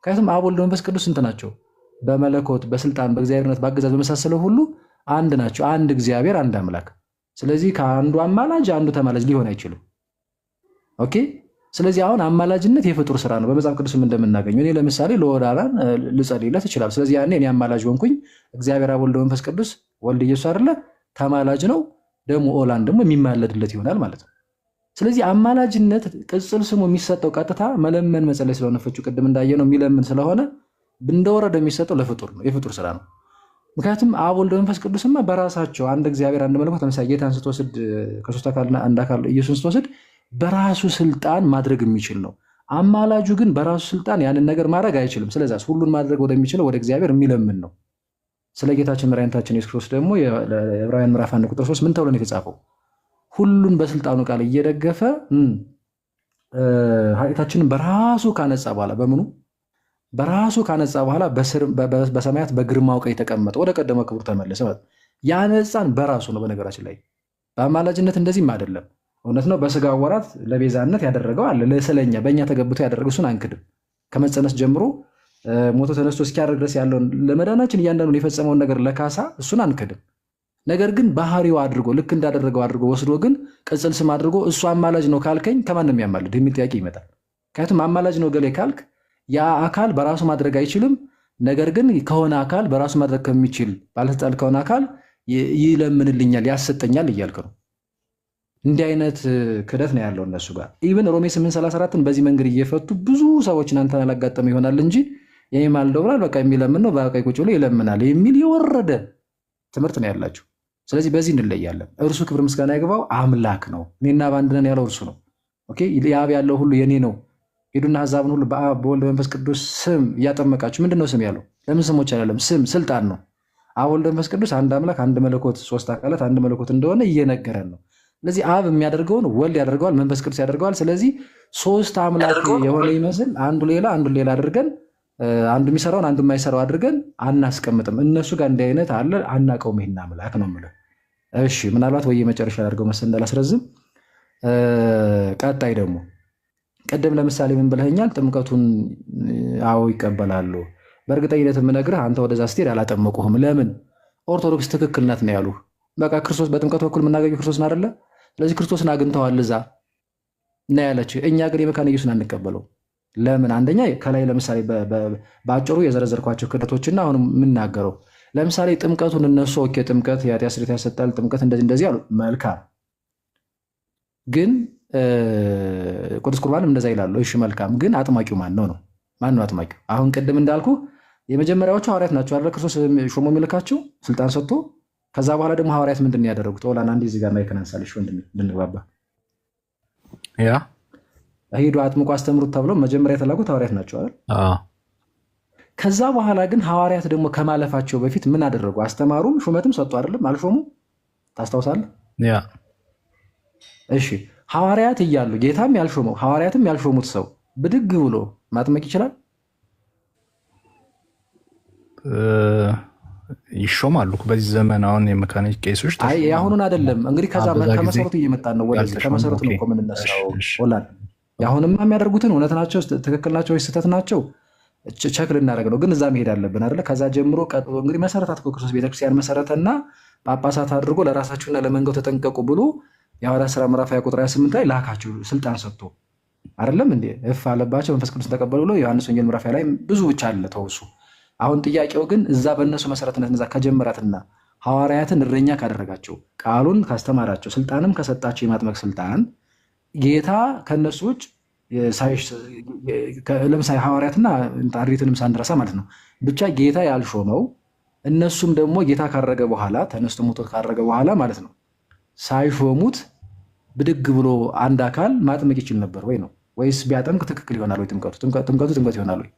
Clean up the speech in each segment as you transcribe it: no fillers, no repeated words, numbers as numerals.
ምክንያቱም አብ ወልድ መንፈስ ቅዱስ ስንት ናቸው? በመለኮት በስልጣን በእግዚአብሔርነት በአገዛዝ በመሳሰለው ሁሉ አንድ ናቸው። አንድ እግዚአብሔር አንድ አምላክ። ስለዚህ ከአንዱ አማላጅ አንዱ ተማላጅ ሊሆን አይችልም። ኦኬ። ስለዚህ አሁን አማላጅነት የፍጡር ስራ ነው። በመጽሐፍ ቅዱስም እንደምናገኘው እኔ ለምሳሌ ለወዳላን ልጸልይለት ይችላል። ስለዚህ ያኔ እኔ አማላጅ ሆንኩኝ። እግዚአብሔር አብ ወልድ መንፈስ ቅዱስ ወልድ ኢየሱስ አይደለ ተማላጅ ነው። ደግሞ ኦላን ደግሞ የሚማለድለት ይሆናል ማለት ነው። ስለዚህ አማላጅነት ቅጽል ስሙ የሚሰጠው ቀጥታ መለመን መጸለይ ስለሆነ ፍቹ ቅድም እንዳየነው የሚለምን ስለሆነ እንደወረደ የሚሰጠው ለፍጡር ነው፣ የፍጡር ስራ ነው። ምክንያቱም አብ ወልድ መንፈስ ቅዱስማ በራሳቸው አንድ እግዚአብሔር አንድ መለኮት ለምሳሌ ጌታን ስትወስድ ከሶስት አካልና አንድ አካል ኢየሱስን ስትወስድ በራሱ ስልጣን ማድረግ የሚችል ነው። አማላጁ ግን በራሱ ስልጣን ያንን ነገር ማድረግ አይችልም። ስለዚህ ሁሉን ማድረግ ወደሚችለው ወደ እግዚአብሔር የሚለምን ነው። ስለ ጌታችን መድኃኒታችን ኢየሱስ ክርስቶስ ደግሞ የዕብራውያን ምዕራፍ 1 ቁጥር 3 ምን ተብሎ ነው የተጻፈው? ሁሉን በስልጣኑ ቃል እየደገፈ ኃጢአታችንን በራሱ ካነጻ በኋላ በምኑ በራሱ ካነጻ በኋላ በሰማያት በግርማው ቀኝ ተቀመጠ፣ ወደ ቀደመ ክብሩ ተመለሰ። ያነጻን በራሱ ነው። በነገራችን ላይ በአማላጅነት እንደዚህም አይደለም። እውነት ነው። በስጋ ወራት ለቤዛነት ያደረገው አለ። ስለኛ በእኛ ተገብቶ ያደረገው እሱን አንክድም። ከመጸነስ ጀምሮ ሞቶ ተነስቶ እስኪያደርግ ድረስ ያለውን ለመዳናችን እያንዳንዱን የፈጸመውን ነገር ለካሳ እሱን አንክድም። ነገር ግን ባህሪው አድርጎ ልክ እንዳደረገው አድርጎ ወስዶ ግን ቅጽል ስም አድርጎ እሱ አማላጅ ነው ካልከኝ ከማን ነው የሚያማልድ የሚል ጥያቄ ይመጣል። ምክንያቱም አማላጅ ነው ገሌ ካልክ ያ አካል በራሱ ማድረግ አይችልም። ነገር ግን ከሆነ አካል በራሱ ማድረግ ከሚችል ባለስልጣን ከሆነ አካል ይለምንልኛል፣ ያሰጠኛል እያልክ ነው። እንዲህ አይነት ክደት ነው ያለው እነሱ ጋር። ኢቭን ሮሜ 8:34ን በዚህ መንገድ እየፈቱ ብዙ ሰዎች እናንተን አላጋጠመ ይሆናል እንጂ የሚማልደው ብሏል በቃ የሚለምን ነው በቀኝ ቁጭ ብሎ ይለምናል የሚል የወረደ ትምህርት ነው ያላቸው። ስለዚህ በዚህ እንለያለን። እርሱ ክብር ምስጋና ይግባው አምላክ ነው። እኔና በአንድ ነን ያለው እርሱ ነው። ኦኬ። የአብ ያለው ሁሉ የኔ ነው። ሄዱና አሕዛብን ሁሉ በአብ በወልድ በመንፈስ ቅዱስ ስም እያጠመቃችሁ። ምንድን ነው ስም ያለው? ለምን ስሞች አይደለም፣ ስም ስልጣን ነው። አብ ወልድ መንፈስ ቅዱስ አንድ አምላክ አንድ መለኮት ሶስት አካላት አንድ መለኮት እንደሆነ እየነገረን ነው። ስለዚህ አብ የሚያደርገውን ወልድ ያደርገዋል፣ መንፈስ ቅዱስ ያደርገዋል። ስለዚህ ሶስት አምላክ የሆነ ይመስል አንዱ ሌላ አንዱ ሌላ አድርገን አንዱ የሚሰራውን አንዱ የማይሰራው አድርገን አናስቀምጥም። እነሱ ጋር እንዲህ አይነት አለ አናውቀውም። ይሄን አምላክ ነው የምልህ። እሺ ምናልባት ወይ መጨረሻ አድርገው መሰል እንዳላስረዝም። ቀጣይ ደግሞ ቀደም ለምሳሌ ምን ብለኸኛል? ጥምቀቱን አዎ ይቀበላሉ። በእርግጠኝነት የምነግርህ አንተ ወደዛ ስትሄድ አላጠመቁህም። ለምን? ኦርቶዶክስ ትክክል ናት ነው ያሉህ። በቃ ክርስቶስ በጥምቀቱ በኩል የምናገኘው ክርስቶስን አይደለ? ስለዚህ ክርስቶስን አግኝተዋል እዛ እና ያለችህ። እኛ ግን የመካነ ኢየሱስን አንቀበለው። ለምን? አንደኛ ከላይ ለምሳሌ በአጭሩ የዘረዘርኳቸው ክደቶችና አሁን የምናገረው ለምሳሌ ጥምቀቱን እነሱ ኦኬ ጥምቀት የኃጢአት ስርየት ያሰጣል፣ ጥምቀት እንደዚህ አሉ። መልካም ግን ቅዱስ ቁርባንም እንደዛ ይላሉ። እሺ መልካም ግን አጥማቂው ማን ነው? ማን ነው አጥማቂው? አሁን ቅድም እንዳልኩ የመጀመሪያዎቹ ሐዋርያት ናቸው አይደል? ክርስቶስ ሾሞ የሚልካቸው ስልጣን ሰጥቶ። ከዛ በኋላ ደግሞ ሐዋርያት ምንድን ነው ያደረጉት? ኦላን አንዴ እዚህ ጋር ማይከን አንሳልሽ ወንድሜ እንድንግባባ። ያ ሄዱ አጥምቁ አስተምሩት ተብሎ መጀመሪያ የተላኩት ሐዋርያት ናቸው አይደል? ከዛ በኋላ ግን ሐዋርያት ደግሞ ከማለፋቸው በፊት ምን አደረጉ? አስተማሩም ሹመትም ሰጡ አይደለም? አልሾሙ? ታስታውሳለህ? ያ እሺ ሐዋርያት እያሉ ጌታም ያልሾመው ሐዋርያትም ያልሾሙት ሰው ብድግ ብሎ ማጥመቅ ይችላል? ይሾማሉ በዚህ ዘመን። አሁን የመካነ ቄሶች የአሁኑን አይደለም እንግዲህ ከዛ ከመሰረቱ እየመጣን ነው። ወደዚህ ከመሰረቱ ነው እኮ የምንነሳው። ኦላን የአሁንማ የሚያደርጉትን እውነት ናቸው ትክክል ናቸው ወይ ስህተት ናቸው ቸክ ልናደርግ ነው። ግን እዛ መሄድ አለብን አይደለ? ከዛ ጀምሮ እንግዲህ መሰረታት ክርስቶስ ቤተክርስቲያን መሰረተና ጳጳሳት አድርጎ ለራሳችሁና ለመንጋው ተጠንቀቁ ብሎ የሐዋርያት ሥራ ምዕራፍ 20 ቁጥር 28 ላይ ላካችሁ ስልጣን ሰጥቶ አይደለም እንዴ? እፍ አለባቸው መንፈስ ቅዱስ ተቀበሉ ብሎ ዮሐንስ ወንጌል ምዕራፍ ላይ ብዙ ብቻ አለ ተውሱ። አሁን ጥያቄው ግን እዛ በእነሱ መሰረትነት እዛ ከጀመራትና ሐዋርያትን እረኛ ካደረጋቸው ቃሉን ካስተማራቸው ስልጣንም ከሰጣቸው የማጥመቅ ስልጣን ጌታ ከነሱ ውጭ ለምሳሌ ሐዋርያትና አሪትንም ሳንረሳ ማለት ነው ብቻ ጌታ ያልሾመው እነሱም ደግሞ ጌታ ካረገ በኋላ ተነስቶ ሞቶ ካረገ በኋላ ማለት ነው ሳይሾሙት ብድግ ብሎ አንድ አካል ማጥመቅ ይችል ነበር ወይ ነው? ወይስ ቢያጠምቅ ትክክል ይሆናል ወይ? ጥምቀቱ ጥምቀት ይሆናል ወይ?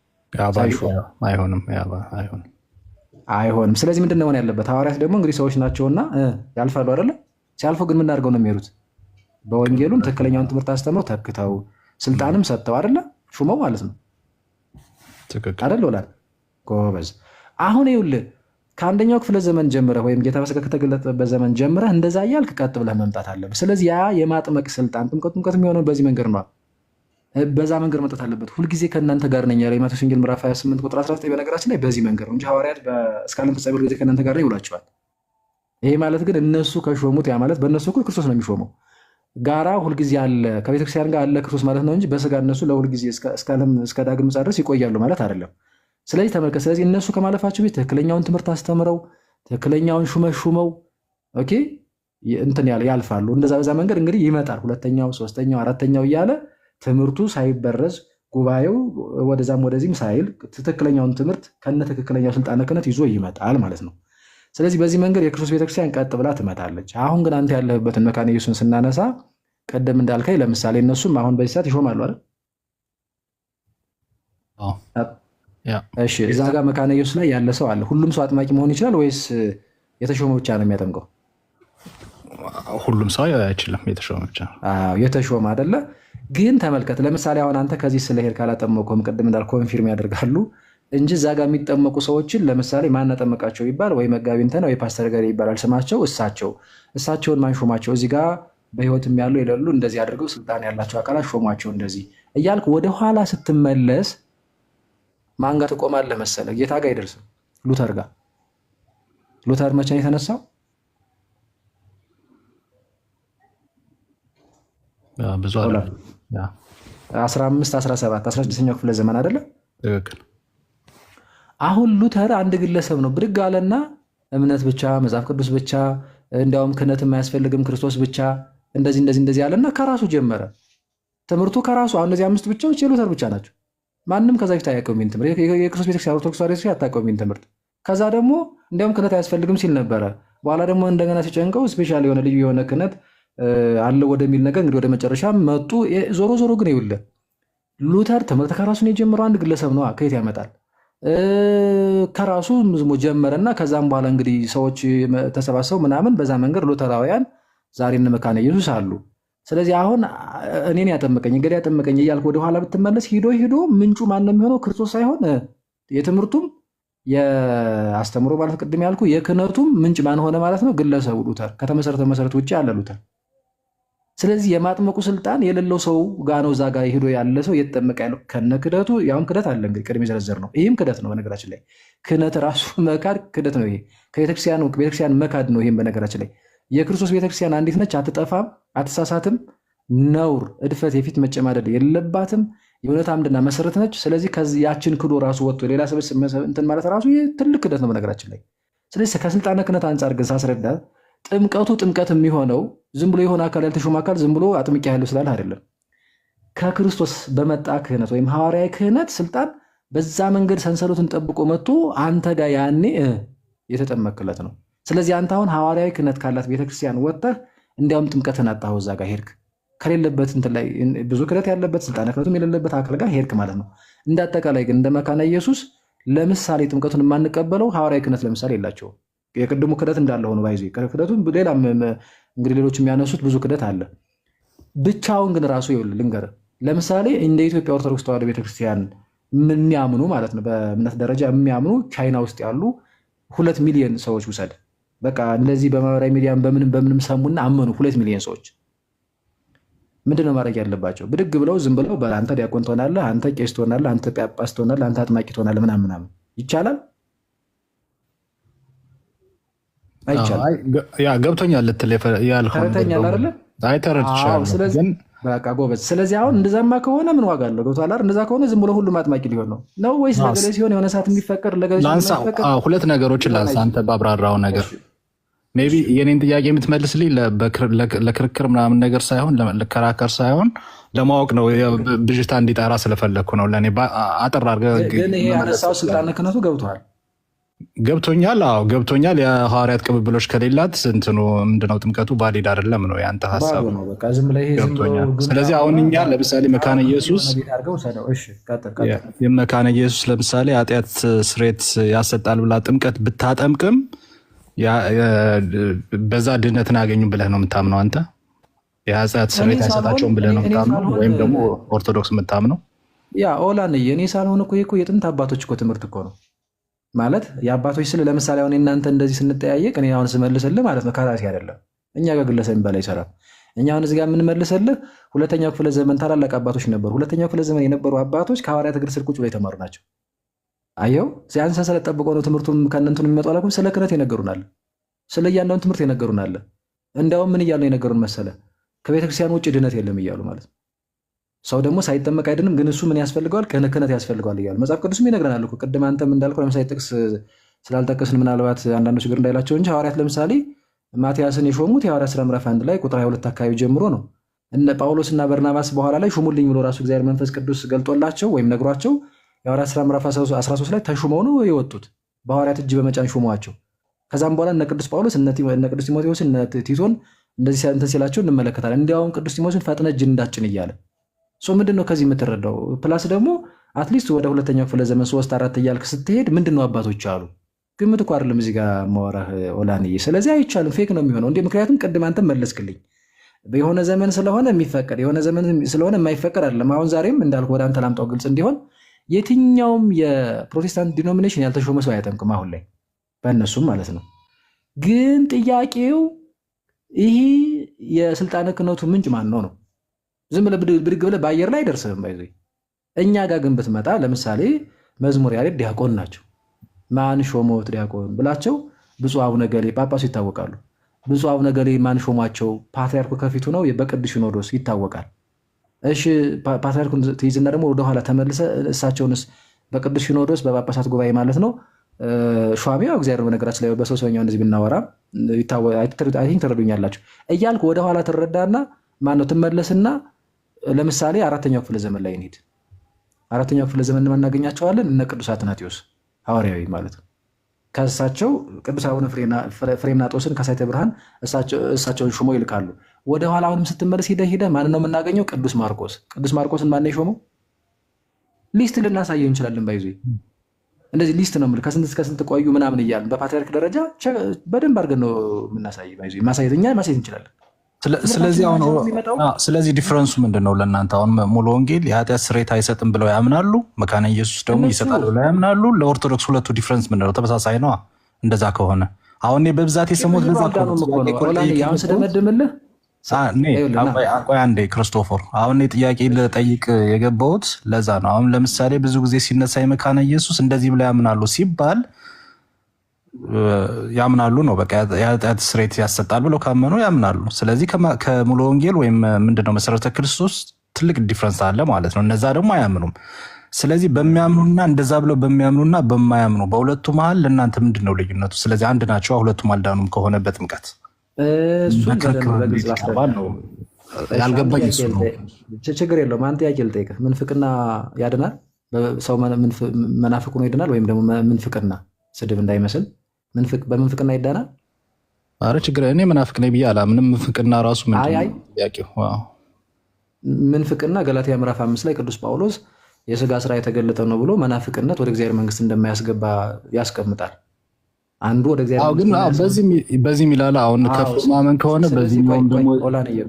አይሆንም። ስለዚህ ምንድን ነው ሆነ ያለበት? ሐዋርያት ደግሞ እንግዲህ ሰዎች ናቸውና ያልፋሉ አይደለ? ሲያልፉ ግን ምን አድርገው ነው የሚሄዱት? በወንጌሉም ትክክለኛውን ትምህርት አስተምረው ተክተው ስልጣንም ሰጥተው አይደለ? ሹመው ማለት ነው አይደል? ወላል ጎበዝ። አሁን ይኸውልህ ከአንደኛው ክፍለ ዘመን ጀምረህ ወይም ጌታ በሥጋ ከተገለጠበት ዘመን ጀምረህ እንደዛ እያልክ ቀጥ ብለህ መምጣት አለብህ። ስለዚህ ያ የማጥመቅ ስልጣን ጥምቀት የሚሆነው በዚህ መንገድ ነው። በዛ መንገድ መጠት አለበት። ሁልጊዜ ከእናንተ ጋር ነኝ ያለ የማቴዎስ ወንጌል ምዕራፍ 28 ቁጥር 19 በነገራችን ላይ በዚህ መንገድ ነው እንጂ ሐዋርያት እስከ ዓለም ፍጻሜ ሁልጊዜ ከእናንተ ጋር ነኝ ይውላቸዋል። ይሄ ማለት ግን እነሱ ከሾሙት ያ ማለት በእነሱ እኩል ክርስቶስ ነው የሚሾመው ጋራ ሁልጊዜ አለ ከቤተክርስቲያን ጋር አለ ክርስቶስ ማለት ነው እንጂ በስጋ እነሱ ለሁልጊዜ እስከ ዳግም ምጽአት ድረስ ይቆያሉ ማለት አይደለም። ስለዚህ ተመልከት። ስለዚህ እነሱ ከማለፋቸው ቤት ትክክለኛውን ትምህርት አስተምረው ትክክለኛውን ሹመው ኦኬ እንትን ያልፋሉ። እንደዛ በዛ መንገድ እንግዲህ ይመጣል ሁለተኛው፣ ሶስተኛው፣ አራተኛው እያለ ትምህርቱ ሳይበረዝ ጉባኤው ወደዛም ወደዚህም ሳይል ትክክለኛውን ትምህርት ከነ ትክክለኛው ስልጣነ ክህነት ይዞ ይመጣል ማለት ነው። ስለዚህ በዚህ መንገድ የክርስቶስ ቤተክርስቲያን ቀጥ ብላ ትመጣለች። አሁን ግን አንተ ያለህበትን መካነ ኢየሱስን ስናነሳ ቀደም እንዳልከኝ ለምሳሌ እነሱም አሁን በዚህ ሰዓት ይሾማሉ አይደል? እሺ እዛ ጋር መካነ ኢየሱስ ላይ ያለ ሰው አለ። ሁሉም ሰው አጥማቂ መሆን ይችላል ወይስ የተሾመ ብቻ ነው የሚያጠምቀው? ሁሉም ሰው አይችልም፣ የተሾመ ብቻ ነው። የተሾመ አይደለ? ግን ተመልከት፣ ለምሳሌ አሁን አንተ ከዚህ ስለሄድ ካላጠመቁም ቅድም እንዳል ኮንፊርም ያደርጋሉ እንጂ እዛ ጋር የሚጠመቁ ሰዎችን ለምሳሌ ማን አጠመቃቸው ይባል ወይ መጋቢ እንትን ወይ ፓስተር ጋር ይባላል ስማቸው እሳቸውን ማን ሾማቸው? እዚህ ጋር በህይወትም ያሉ የሌሉ እንደዚህ አድርገው ስልጣን ያላቸው አካላት ሾሟቸው እንደዚህ እያልክ ወደኋላ ስትመለስ ማን ጋር ትቆማለህ መሰለህ? ጌታ ጋር አይደርስም፣ ሉተር ጋር። ሉተር መቼ ነው የተነሳው? ብዙ 15 17 16ኛው ክፍለ ዘመን አይደለ? ትክክል። አሁን ሉተር አንድ ግለሰብ ነው ብድግ አለና እምነት ብቻ መጽሐፍ ቅዱስ ብቻ እንዲያውም ክህነትም አያስፈልግም ክርስቶስ ብቻ እንደዚህ ያለና ከራሱ ጀመረ ትምህርቱ ከራሱ። አሁን እነዚህ 5 ብቻዎች የሉተር ብቻ ናቸው። ማንም ከዛ ፊት አያውቀውም ይህን ትምህርት። የክርስቶስ ቤተክርስቲያን ኦርቶዶክስ ተዋሕዶ ቤተክርስቲያን አታውቀውም ይህን ትምህርት። ከዛ ደግሞ እንዲያውም ክህነት አያስፈልግም ሲል ነበረ። በኋላ ደግሞ እንደገና ሲጨንቀው ስፔሻል የሆነ ልዩ የሆነ ክህነት አለ ወደሚል ነገር እንግዲህ ወደ መጨረሻ መጡ። ዞሮ ግን ይኸውልህ ሉተር ትምህርት ከራሱን የጀመረው አንድ ግለሰብ ነው። ከየት ያመጣል? ከራሱ ዝሞ ጀመረና ከዛም በኋላ እንግዲህ ሰዎች ተሰባሰቡ ምናምን በዛ መንገድ ሉተራውያን ዛሬ እነ መካነ ኢየሱስ አሉ። ስለዚህ አሁን እኔን ያጠመቀኝ እንግዲህ ያጠመቀኝ እያልክ ወደኋላ ብትመለስ ሂዶ ምንጩ ማን ነው የሚሆነው? ክርስቶስ ሳይሆን የትምህርቱም የአስተምሮ ማለት ቅድም ያልኩ የክህነቱም ምንጭ ማን ሆነ ማለት ነው? ግለሰቡ ሉተር ከተመሰረተ መሰረት ውጭ ያለ ሉተር። ስለዚህ የማጥመቁ ስልጣን የሌለው ሰው ጋ ነው። እዛ ጋ ሄዶ ያለ ሰው እየተጠመቀ ያለው ከነ ክህደቱ፣ ያውም ክህደት አለ እንግዲህ ቅድም የዘረዘር ነው። ይህም ክህደት ነው በነገራችን ላይ ክህነት ራሱ መካድ ክህደት ነው። ይሄ ከቤተክርስቲያን መካድ ነው። ይህም በነገራችን ላይ የክርስቶስ ቤተክርስቲያን አንዲት ነች፣ አትጠፋም፣ አትሳሳትም፣ ነውር፣ እድፈት፣ የፊት መጨማደድ የለባትም፣ የእውነት አምድና መሰረት ነች። ስለዚህ ያችን ክዶ ራሱ ወጥቶ ሌላ ስብስብ እንትን ማለት ራሱ ትልቅ ክህደት ነው በነገራችን ላይ። ስለዚህ ከስልጣነ ክህነት አንጻር ግን ሳስረዳ ጥምቀት የሚሆነው ዝም ብሎ የሆነ አካል ያልተሾመ አካል ዝም ብሎ አጥምቄ ያለው ስላለ አይደለም። ከክርስቶስ በመጣ ክህነት ወይም ሐዋርያዊ ክህነት ስልጣን በዛ መንገድ ሰንሰለቱን ጠብቆ መጥቶ አንተ ጋር ያኔ የተጠመቅለት ነው። ስለዚህ አንተ አሁን ሐዋርያዊ ክህነት ካላት ቤተክርስቲያን ወጥተህ እንዲያውም ጥምቀትን አጣኸው፣ እዛ ጋር ሄድክ። ከሌለበት እንትን ላይ ብዙ ክህነት ያለበት ስልጣነ ክህነቱም የሌለበት አካል ጋር ሄድክ ማለት ነው። እንደ አጠቃላይ ግን እንደ መካነ ኢየሱስ ለምሳሌ ጥምቀቱን የማንቀበለው ሐዋርያዊ ክህነት ለምሳሌ የላቸውም። የቅድሙ ክህደት እንዳለ ሆኖ ባይዞ ክህደቱን ሌላም እንግዲህ ሌሎች የሚያነሱት ብዙ ክህደት አለ። ብቻውን ግን ራሱ ይኸውልህ ልንገርህ፣ ለምሳሌ እንደ ኢትዮጵያ ኦርቶዶክስ ተዋሕዶ ቤተክርስቲያን የሚያምኑ ማለት ነው በእምነት ደረጃ የሚያምኑ ቻይና ውስጥ ያሉ 2 ሚሊዮን ሰዎች ውሰድ። በቃ እንደዚህ በማህበራዊ ሚዲያም በምንም ሰሙና አመኑ 2 ሚሊዮን ሰዎች። ምንድነው ማድረግ ያለባቸው? ብድግ ብለው ዝም ብለው አንተ ዲያቆን ትሆናለህ፣ አንተ ቄስ ትሆናለህ፣ አንተ ጳጳስ ትሆናለህ፣ አንተ አጥማቂ ትሆናለህ ምናምን ይቻላል? ገብቶኛል ልትል ያልከው ተረድቻለሁ። በቃ ጎበዝ። ስለዚህ አሁን እንደዛማ ከሆነ ምን ዋጋ አለው? ገብቶሃል አይደል? እንደዛ ከሆነ ዝም ብሎ ሁሉም አጥማቂ ሊሆን ነው ወይስ ለገሌ ሲሆን የሆነ ሰዓት የሚፈቀር ለገሌ ሲሆን? ሁለት ነገሮችን ላንሳ። አንተ ባብራራው ነገር ሜይ ቢ የኔን ጥያቄ የምትመልስልኝ ለክርክር ምናምን ነገር ሳይሆን ለከራከር ሳይሆን ለማወቅ ነው፣ ብዥታ እንዲጠራ ስለፈለግኩ ነው። ለእኔ አጠር አድርገህ ግን ይሄ ያነሳው ስልጣነ ክህነቱ ገብቶሃል? ገብቶኛል። አዎ ገብቶኛል። የሐዋርያት ቅብብሎች ከሌላት እንትኑ ምንድነው ጥምቀቱ ቫሊድ አይደለም ነው ያንተ ሀሳብ። ገብቶኛል። ስለዚህ አሁን እኛ ለምሳሌ መካነ ኢየሱስ ለምሳሌ ኃጢአት ስርየት ያሰጣል ብላ ጥምቀት ብታጠምቅም በዛ ድህነትን አገኙ ብለህ ነው የምታምነው አንተ? የኃጢአት ስርየት አይሰጣቸውም ብለህ ነው የምታምነው? ወይም ደግሞ ኦርቶዶክስ የምታምነው? ያ ኦላን እኔ ሳልሆን እኮ የጥንት አባቶች እኮ ትምህርት እኮ ነው ማለት የአባቶች ስል ለምሳሌ አሁን እናንተ እንደዚህ ስንጠያየቅ እኔ አሁን ስመልስልህ ማለት ነው ከራሴ አይደለም። እኛ ጋር ግለሰብ የሚባል አይሰራም። እኛ አሁን እዚህ ጋር የምንመልሰልህ ሁለተኛው ክፍለ ዘመን ታላላቅ አባቶች ነበሩ። ሁለተኛው ክፍለ ዘመን የነበሩ አባቶች ከሐዋርያት እግር ስር ቁጭ ብለው የተማሩ ናቸው። አየው ያን ሰንሰለት ጠብቆ ነው ትምህርቱም ከእነንትኑ የሚመጡ አላልኩም። ስለ ክህነት የነገሩናል፣ ስለ እያንዳንዱ ትምህርት የነገሩናል። እንዲያውም ምን እያሉ የነገሩን መሰለ? ከቤተክርስቲያን ውጭ ድነት የለም እያሉ ማለት ነው። ሰው ደግሞ ሳይጠመቅ አይድንም፣ ግን እሱ ምን ያስፈልገዋል? ክህነት ያስፈልገዋል እያሉ መጽሐፍ ቅዱስም ይነግረናል እኮ። ቅድም አንተም እንዳልከው ለምሳሌ ጥቅስ ስላልጠቀስን ምናልባት አንዳንዶች ችግር እንዳይላቸው እንጂ ሐዋርያት ለምሳሌ ማትያስን የሾሙት የሐዋርያት ሥራ ምዕራፍ 1 ላይ ቁጥር 22 አካባቢ ጀምሮ ነው። እነ ጳውሎስና በርናባስ በኋላ ላይ ሹሙልኝ ብሎ ራሱ እግዚአብሔር መንፈስ ቅዱስ ገልጦላቸው ወይም ነግሯቸው የሐዋርያት ሥራ ምዕራፍ 13 ላይ ተሹመው ነው የወጡት። በሐዋርያት እጅ በመጫን ሹመዋቸው። ከዛም በኋላ እነ ቅዱስ ጳውሎስ እነ ቅዱስ ጢሞቴዎስ እነ ቲቶን እንደዚህ እንትን ሲላቸው እንመለከታለን። እንዲያውም ቅዱስ ጢሞቴዎስን ፈጥነ እጅ እንዳጭን እያለ ምንድን ነው ከዚህ የምትረዳው? ፕላስ ደግሞ አትሊስት ወደ ሁለተኛው ክፍለ ዘመን 3-4 እያልክ ስትሄድ ምንድን ነው አባቶች አሉ። ግምት እኮ አይደለም እዚህ ጋር ማወራህ ኦላንዬ። ስለዚህ አይቻልም፣ ፌክ ነው የሚሆነው እንዴ። ምክንያቱም ቅድም አንተ መለስክልኝ የሆነ ዘመን ስለሆነ የሚፈቀድ የሆነ ዘመን ስለሆነ የማይፈቀድ አይደለም። አሁን ዛሬም እንዳልኩ ወደ አንተ ላምጣው ግልጽ እንዲሆን የትኛውም የፕሮቴስታንት ዲኖሚኔሽን ያልተሾመ ሰው አያጠምቅም አሁን ላይ በእነሱም ማለት ነው። ግን ጥያቄው ይህ የስልጣነ ክህነቱ ምንጭ ማን ነው ነው። ዝም ብለህ ብድግ ብለህ በአየር ላይ አይደርስህም። ባይዞ እኛ ጋር ግን ብትመጣ ለምሳሌ መዝሙር ያሬድ ዲያቆን ናቸው። ማን ሾሞት ዲያቆን ብላቸው ብፁዕ አቡነ ገሌ ጳጳሱ ይታወቃሉ። ብፁዕ አቡነ ገሌ ማን ሾሟቸው? ፓትሪያርኩ ከፊቱ ነው፣ በቅዱስ ሲኖዶስ ይታወቃል። እሺ ፓትሪያርኩን ትይዝና ደግሞ ወደኋላ ተመልሰ እሳቸውንስ በቅዱስ ሲኖዶስ በጳጳሳት ጉባኤ ማለት ነው ሿሚው እግዚአብሔር በነገራችን ላይ በሶስተኛው እንደዚህ ብናወራ ትረዱኛላችሁ እያልክ ወደኋላ ትረዳና ማነው ትመለስና ለምሳሌ አራተኛው ክፍለ ዘመን ላይ እንሂድ። አራተኛው ክፍለ ዘመን እናገኛቸዋለን እነ ቅዱስ አትናቴዎስ ሐዋርያዊ ማለት ነው። ከእሳቸው ቅዱስ አቡነ ፍሬምናጦስን ከሳይተ ብርሃን እሳቸውን ሾሞ ይልካሉ። ወደኋላ አሁንም ስትመለስ ሂደ ማን ነው የምናገኘው? ቅዱስ ማርቆስ። ቅዱስ ማርቆስን ማን የሾመው? ሊስት ልናሳየው እንችላለን። ባይዞ እንደዚህ ሊስት ነው የምልህ ከስንት እስከ ስንት ቆዩ ምናምን እያልን በፓትሪያርክ ደረጃ በደንብ አድርገን ነው የምናሳይ። ባይዞ እኛ ማሳየት እንችላለን። ስለዚህ ዲፍረንሱ ምንድን ነው ለእናንተ? አሁን ሙሉ ወንጌል የኃጢአት ስርየት አይሰጥም ብለው ያምናሉ፣ መካነ ኢየሱስ ደግሞ ይሰጣል ብለው ያምናሉ። ለኦርቶዶክስ ሁለቱ ዲፍረንስ ምንድን ነው? ተመሳሳይ ነዋ። እንደዛ ከሆነ አሁን በብዛት የሰሙት አሁን ስደመድምልህ ቆይ አንዴ ክርስቶፎር፣ አሁን ጥያቄ ልጠይቅ የገባሁት ለዛ ነው። አሁን ለምሳሌ ብዙ ጊዜ ሲነሳ የመካነ ኢየሱስ እንደዚህ ብለው ያምናሉ ሲባል ያምናሉ ነው በቃ የኃጢአት ስርየት ያሰጣል ብለው ካመኑ ያምናሉ። ስለዚህ ከሙሉ ወንጌል ወይም ምንድነው መሰረተ ክርስቶስ ትልቅ ዲፍረንስ አለ ማለት ነው። እነዛ ደግሞ አያምኑም። ስለዚህ በሚያምኑና እንደዛ ብለው በሚያምኑና በማያምኑ በሁለቱ መሀል ለእናንተ ምንድን ነው ልዩነቱ? ስለዚህ አንድ ናቸው፣ ሁለቱም አልዳኑም ከሆነ በጥምቀት ያልገባኝ እሱ ነው። ችግር የለውም። አንድ ጥያቄ ልጠይቅህ። ምንፍቅና ያድናል? ሰው መናፍቅ ሆኖ ይድናል? ወይም ደግሞ ምንፍቅና ስድብ እንዳይመስል በምንፍቅና ይዳናል? አረ ችግር እኔ መናፍቅ ነኝ ብዬ አላምንም። ምንፍቅና ራሱ ምንፍቅና ገላትያ ምዕራፍ 5 ላይ ቅዱስ ጳውሎስ የስጋ ስራ የተገለጠ ነው ብሎ መናፍቅነት ወደ እግዚአብሔር መንግስት እንደማያስገባ ያስቀምጣል። አንዱ ወደ እግዚአብሔር በዚህ ሚላላ አሁን ከፍ ማመን ከሆነ በዚህ ደግሞ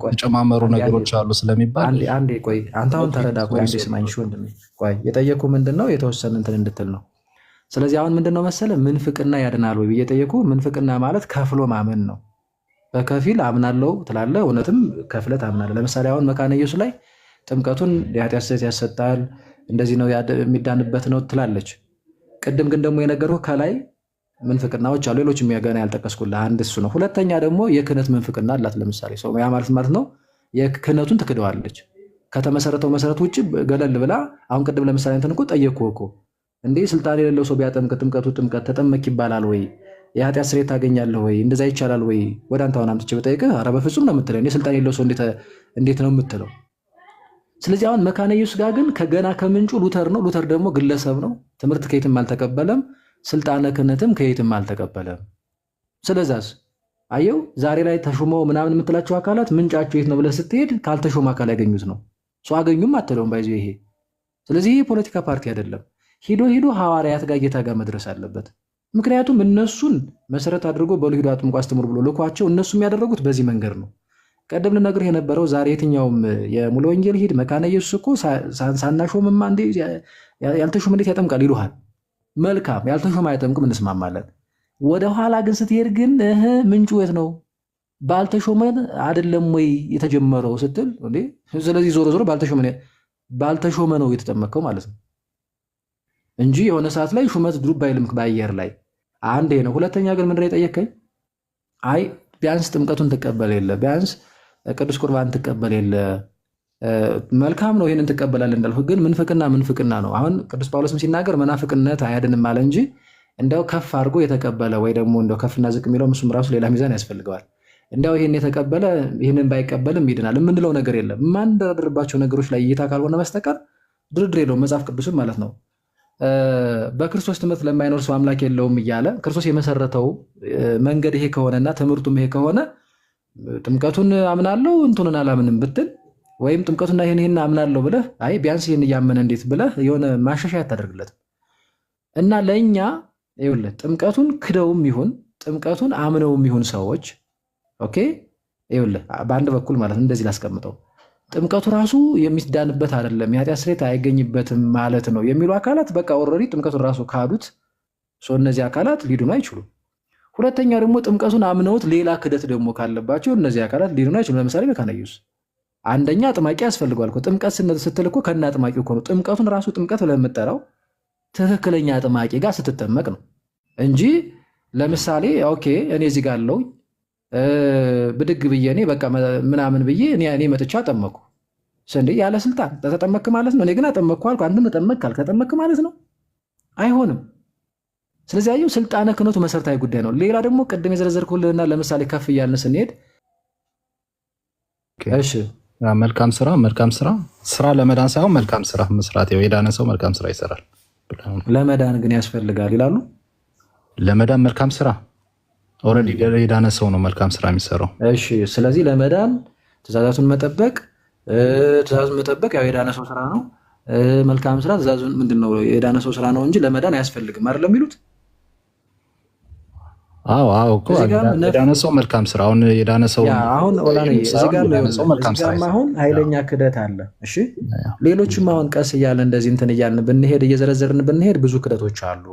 ተጨማመሩ ነገሮች አሉ ስለሚባል አንዴ ቆይ አንተ አሁን ተረዳ። ቆይ አንዴ ስማኝ ወንድሜ። ቆይ የጠየኩ ምንድነው የተወሰነ እንትን እንድትል ነው። ስለዚህ አሁን ምንድነው መሰለ ምንፍቅና ያድናል ወይ ብዬ ጠየኩ። ምንፍቅና ማለት ከፍሎ ማመን ነው። በከፊል አምናለው ትላለህ፣ እውነትም ከፍለት አምናለህ። ለምሳሌ አሁን መካነ ኢየሱስ ላይ ጥምቀቱን የኃጢአት ስርየት ያሰጣል እንደዚህ ነው የሚዳንበት ነው ትላለች። ቅድም ግን ደግሞ የነገርኩህ ከላይ ምንፍቅናዎች አሉ፣ ሌሎች ገና ያልጠቀስኩልህ አንድ እሱ ነው። ሁለተኛ ደግሞ የክህነት ምንፍቅና አላት። ለምሳሌ ሰው ያ ማለት ነው የክህነቱን ትክደዋለች። ከተመሰረተው መሰረት ውጭ ገለል ብላ አሁን ቅድም ለምሳሌ እንትን እኮ ጠየቅኩህ እኮ እንዴ ስልጣን የሌለው ሰው ቢያጠምቅ ጥምቀቱ ጥምቀት ተጠመቅ ይባላል ወይ? የኃጢአት ስርየት ታገኛለህ ወይ? እንደዛ ይቻላል ወይ? ወደ አንተ አሁን አምጥቼ ብጠይቅህ ኧረ በፍጹም ነው የምትለው። እኔ ስልጣን የሌለው ሰው እንዴት ነው የምትለው? ስለዚህ አሁን መካነ ኢየሱስ ጋር ግን ከገና ከምንጩ ሉተር ነው። ሉተር ደግሞ ግለሰብ ነው። ትምህርት ከየትም አልተቀበለም፣ ስልጣነ ክህነትም ከየትም አልተቀበለም። ስለዛስ አየው ዛሬ ላይ ተሾመው ምናምን የምትላቸው አካላት ምንጫቸው የት ነው ብለህ ስትሄድ ካልተሾመ አካል ያገኙት ነው። ሰው አገኙም አትለውም ባይዞ ይሄ። ስለዚህ ይሄ የፖለቲካ ፓርቲ አይደለም። ሂዶ ሐዋርያት ጋር ጌታ ጋር መድረስ አለበት። ምክንያቱም እነሱን መሰረት አድርጎ በሉ ሂዶ አጥምቁ አስተምሩ ብሎ ልኳቸው እነሱ የሚያደረጉት በዚህ መንገድ ነው። ቀደም ልነግርህ የነበረው ዛሬ የትኛውም የሙሉ ወንጌል ሂድ መካነ ኢየሱስ እኮ ሳናሾምማ ያልተሾመ እንዴት ያጠምቃል ይሉሃል። መልካም ያልተሾመ አያጠምቅም፣ እንስማማለን። ወደኋላ ግን ስትሄድ ግን ምንጩ የት ነው? ባልተሾመ አይደለም ወይ የተጀመረው ስትል እንዴ? ስለዚህ ዞሮ ዞሮ ባልተሾመ ነው የተጠመቀው ማለት ነው እንጂ የሆነ ሰዓት ላይ ሹመት ዱብ አይልም በአየር ላይ። አንዴ ነው። ሁለተኛ ግን ምንድን ነው የጠየቀኝ? አይ ቢያንስ ጥምቀቱን ትቀበል የለ ቢያንስ ቅዱስ ቁርባን ትቀበል የለ መልካም ነው ይህንን ትቀበላለህ እንዳልኩ፣ ግን ምንፍቅና ነው። አሁን ቅዱስ ጳውሎስም ሲናገር መናፍቅነት አያድንም አለ እንጂ እንደው ከፍ አድርጎ የተቀበለ ወይ ደግሞ እንደው ከፍና ዝቅ የሚለው እሱም ራሱ ሌላ ሚዛን ያስፈልገዋል። እንዲያው ይህን የተቀበለ ይህንን ባይቀበልም ይድናል የምንለው ነገር የለም። የማንደረድርባቸው ነገሮች ላይ እይታ ካልሆነ በስተቀር ድርድር የለውም መጽሐፍ ቅዱስም ማለት ነው። በክርስቶስ ትምህርት ለማይኖር ሰው አምላክ የለውም እያለ ክርስቶስ የመሰረተው መንገድ ይሄ ከሆነና ትምህርቱም ይሄ ከሆነ ጥምቀቱን አምናለሁ እንትኑን አላምንም ብትል ወይም ጥምቀቱና ይህን አምናለሁ ብለህ አይ ቢያንስ ይህን እያመነ እንዴት ብለህ የሆነ ማሻሻያ አታደርግለትም። እና ለእኛ ይኸውልህ ጥምቀቱን ክደውም ይሁን ጥምቀቱን አምነውም ይሁን ሰዎች ኦኬ፣ ይኸውልህ በአንድ በኩል ማለት እንደዚህ ላስቀምጠው፣ ጥምቀቱ ራሱ የሚዳንበት አይደለም የኃጢአት ስርየት አይገኝበትም ማለት ነው የሚሉ አካላት በቃ ኦልሬዲ ጥምቀቱን ራሱ ካዱት። እነዚህ አካላት ሊድኑ አይችሉም። ሁለተኛ ደግሞ ጥምቀቱን አምነውት ሌላ ክደት ደግሞ ካለባቸው እነዚህ አካላት ሊድኑ አይችሉም። ለምሳሌ መካነ ኢየሱስ አንደኛ አጥማቂ ያስፈልገዋል። ጥምቀት ስትል እኮ ከነ አጥማቂ እኮ ነው። ጥምቀቱን ራሱ ጥምቀት ብለህ የምጠራው ትክክለኛ አጥማቂ ጋር ስትጠመቅ ነው እንጂ ለምሳሌ ኦኬ እኔ እዚህ ጋር አለው ብድግ ብዬ እኔ በቃ ምናምን ብዬ እኔ መጥቻ አጠመኩ እንዴ ያለ ስልጣን ተጠመክ ማለት ነው። እኔ ግን አጠመኩ አልኩ አንተም ተጠመክ አልክ ተጠመክ ማለት ነው? አይሆንም። ስለዚህ አየው ስልጣነ ክህነቱ መሰረታዊ ጉዳይ ነው። ሌላ ደግሞ ቅድም የዘረዘርኩልህና ለምሳሌ ከፍ እያልን ስንሄድ እሺ መልካም ስራ ለመዳን ሳይሆን መልካም ስራ መስራት። የዳነ ሰው መልካም ስራ ይሰራል። ለመዳን ግን ያስፈልጋል ይላሉ። ለመዳን መልካም ስራ ኦልሬዲ የዳነ ሰው ነው መልካም ስራ የሚሰራው። እሺ ስለዚህ ለመዳን ትእዛዛቱን መጠበቅ ያው የዳነ ሰው ስራ ነው። መልካም ስራ ትእዛዙን ምንድነው የዳነ ሰው ስራ ነው እንጂ ለመዳን አያስፈልግም አይደለም የሚሉት። አዎ እኮ የዳነ ሰው መልካም ስራ አሁን የዳነ ሰው አሁን ኦላኔ እዚህ ጋር አሁን ኃይለኛ ክደት አለ። እሺ ሌሎችም አሁን ቀስ እያለ እንደዚህ እንትን እያልን ብንሄድ እየዘረዘርን ብንሄድ ብዙ ክደቶች አሉ።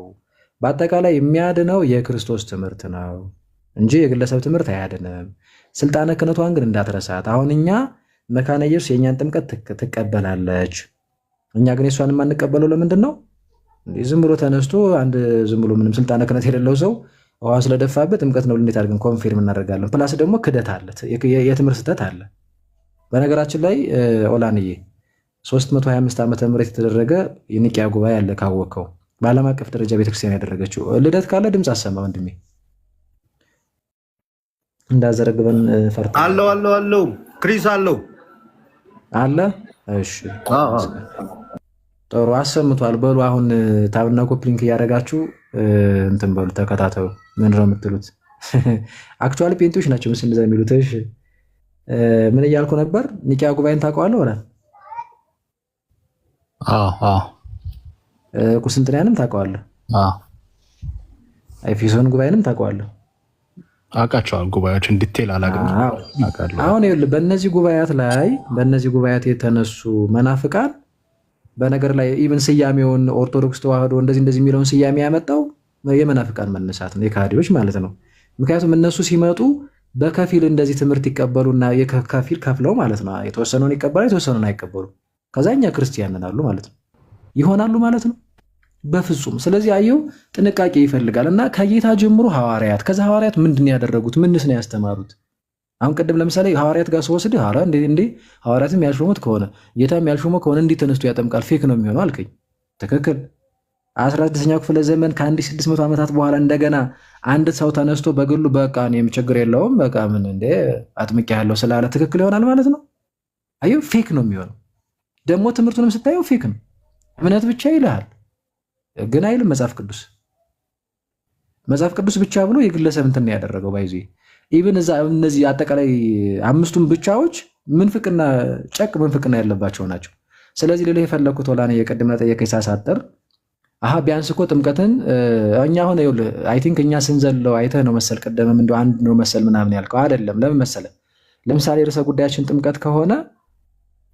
በአጠቃላይ የሚያድነው የክርስቶስ ትምህርት ነው እንጂ የግለሰብ ትምህርት አያድንም። ስልጣነ ክህነቷን ግን እንዳትረሳት። አሁን እኛ መካነ ኢየሱስ የእኛን ጥምቀት ትቀበላለች፣ እኛ ግን የሷን የማንቀበለው ለምንድን ነው? ዝም ብሎ ተነስቶ አንድ ዝም ብሎ ምንም ስልጣነ ክህነት የሌለው ሰው ውሃ ስለደፋበት ጥምቀት ነው እንዴት አድርገን ኮንፊርም እናደርጋለን? ፕላስ ደግሞ ክደት አለ፣ የትምህርት ስህተት አለ። በነገራችን ላይ ኦላንዬ 325 ዓመተ ምህረት የተደረገ የኒቅያ ጉባኤ አለ ካወቀው፣ በዓለም አቀፍ ደረጃ ቤተክርስቲያን ያደረገችው። ልደት ካለ ድምፅ አሰማ ወንድሜ፣ እንዳዘረግበን ፈርታ አለው ክሪስ አለ። እሺ ጥሩ አሰምቷል። በሉ አሁን ታብና ኮፕሊንክ እያደረጋችሁ እንትን በሉ ተከታተሉ። ምንድን ነው የምትሉት? አክቹዋሊ ፔንቶች ናቸው ምስ እንደዛ የሚሉት። እሺ ምን እያልኩ ነበር? ኒቅያ ጉባኤን ታውቀዋለህ? ወላ ቁስጥንጥንያንም ታውቀዋለህ? ኤፌሶን ጉባኤንም ታውቀዋለህ? አውቃቸዋለሁ። ጉባኤዎች እንዲቴል አላውቅም። አሁን ይኸውልህ በእነዚህ ጉባኤያት የተነሱ መናፍቃን በነገር ላይ ኢቭን ስያሜውን ኦርቶዶክስ ተዋህዶ እንደዚህ የሚለውን ስያሜ ያመጣው የመናፍቃን መነሳት ነው፣ የካህዲዎች ማለት ነው። ምክንያቱም እነሱ ሲመጡ በከፊል እንደዚህ ትምህርት ይቀበሉና የከፊል ከፍለው ማለት ነው። የተወሰነውን ይቀበላሉ፣ የተወሰነውን አይቀበሉ። ከዛኛ ክርስቲያን ናሉ ማለት ነው ይሆናሉ ማለት ነው። በፍጹም። ስለዚህ አየው ጥንቃቄ ይፈልጋል። እና ከጌታ ጀምሮ ሐዋርያት፣ ከዛ ሐዋርያት ምንድን ያደረጉት? ምንስ ነው ያስተማሩት? አሁን ቅድም ለምሳሌ ሐዋርያት ጋር ስወስድ እንዴ ሐዋርያትም ያልሾሙት ከሆነ ጌታም ያልሾመው ከሆነ እንዲህ ተነስቶ ያጠምቃል ፌክ ነው የሚሆነው አልከኝ። ትክክል። 16ኛው ክፍለ ዘመን ከ1600 ዓመታት በኋላ እንደገና አንድ ሰው ተነስቶ በግሉ በቃ እኔም ችግር የለውም በቃ ምን እንደ አጥምቄ ያለው ስላለ ትክክል ይሆናል ማለት ነው? አየው ፌክ ነው የሚሆነው። ደግሞ ትምህርቱንም ስታየው ፌክ ነው። እምነት ብቻ ይልሃል ግን አይልም መጽሐፍ ቅዱስ ብቻ ብሎ የግለሰብ እንትን ያደረገው ባይዚ ኢቭን እነዚህ አጠቃላይ አምስቱም ብቻዎች ምንፍቅና ያለባቸው ናቸው። ስለዚህ ሌላ የፈለኩት ወላኔ የቀድመ ጠየቀኝ ሳሳጠር ቢያንስ እኮ ጥምቀትን እኛ ሆነ አይ ቲንክ እኛ ስንዘለው አይተህ ነው መሰል ቀደመም እንደው አንድ ነው መሰል ምናምን ያልከው አይደለም። ለምን መሰለ? ለምሳሌ ርዕሰ ጉዳያችን ጥምቀት ከሆነ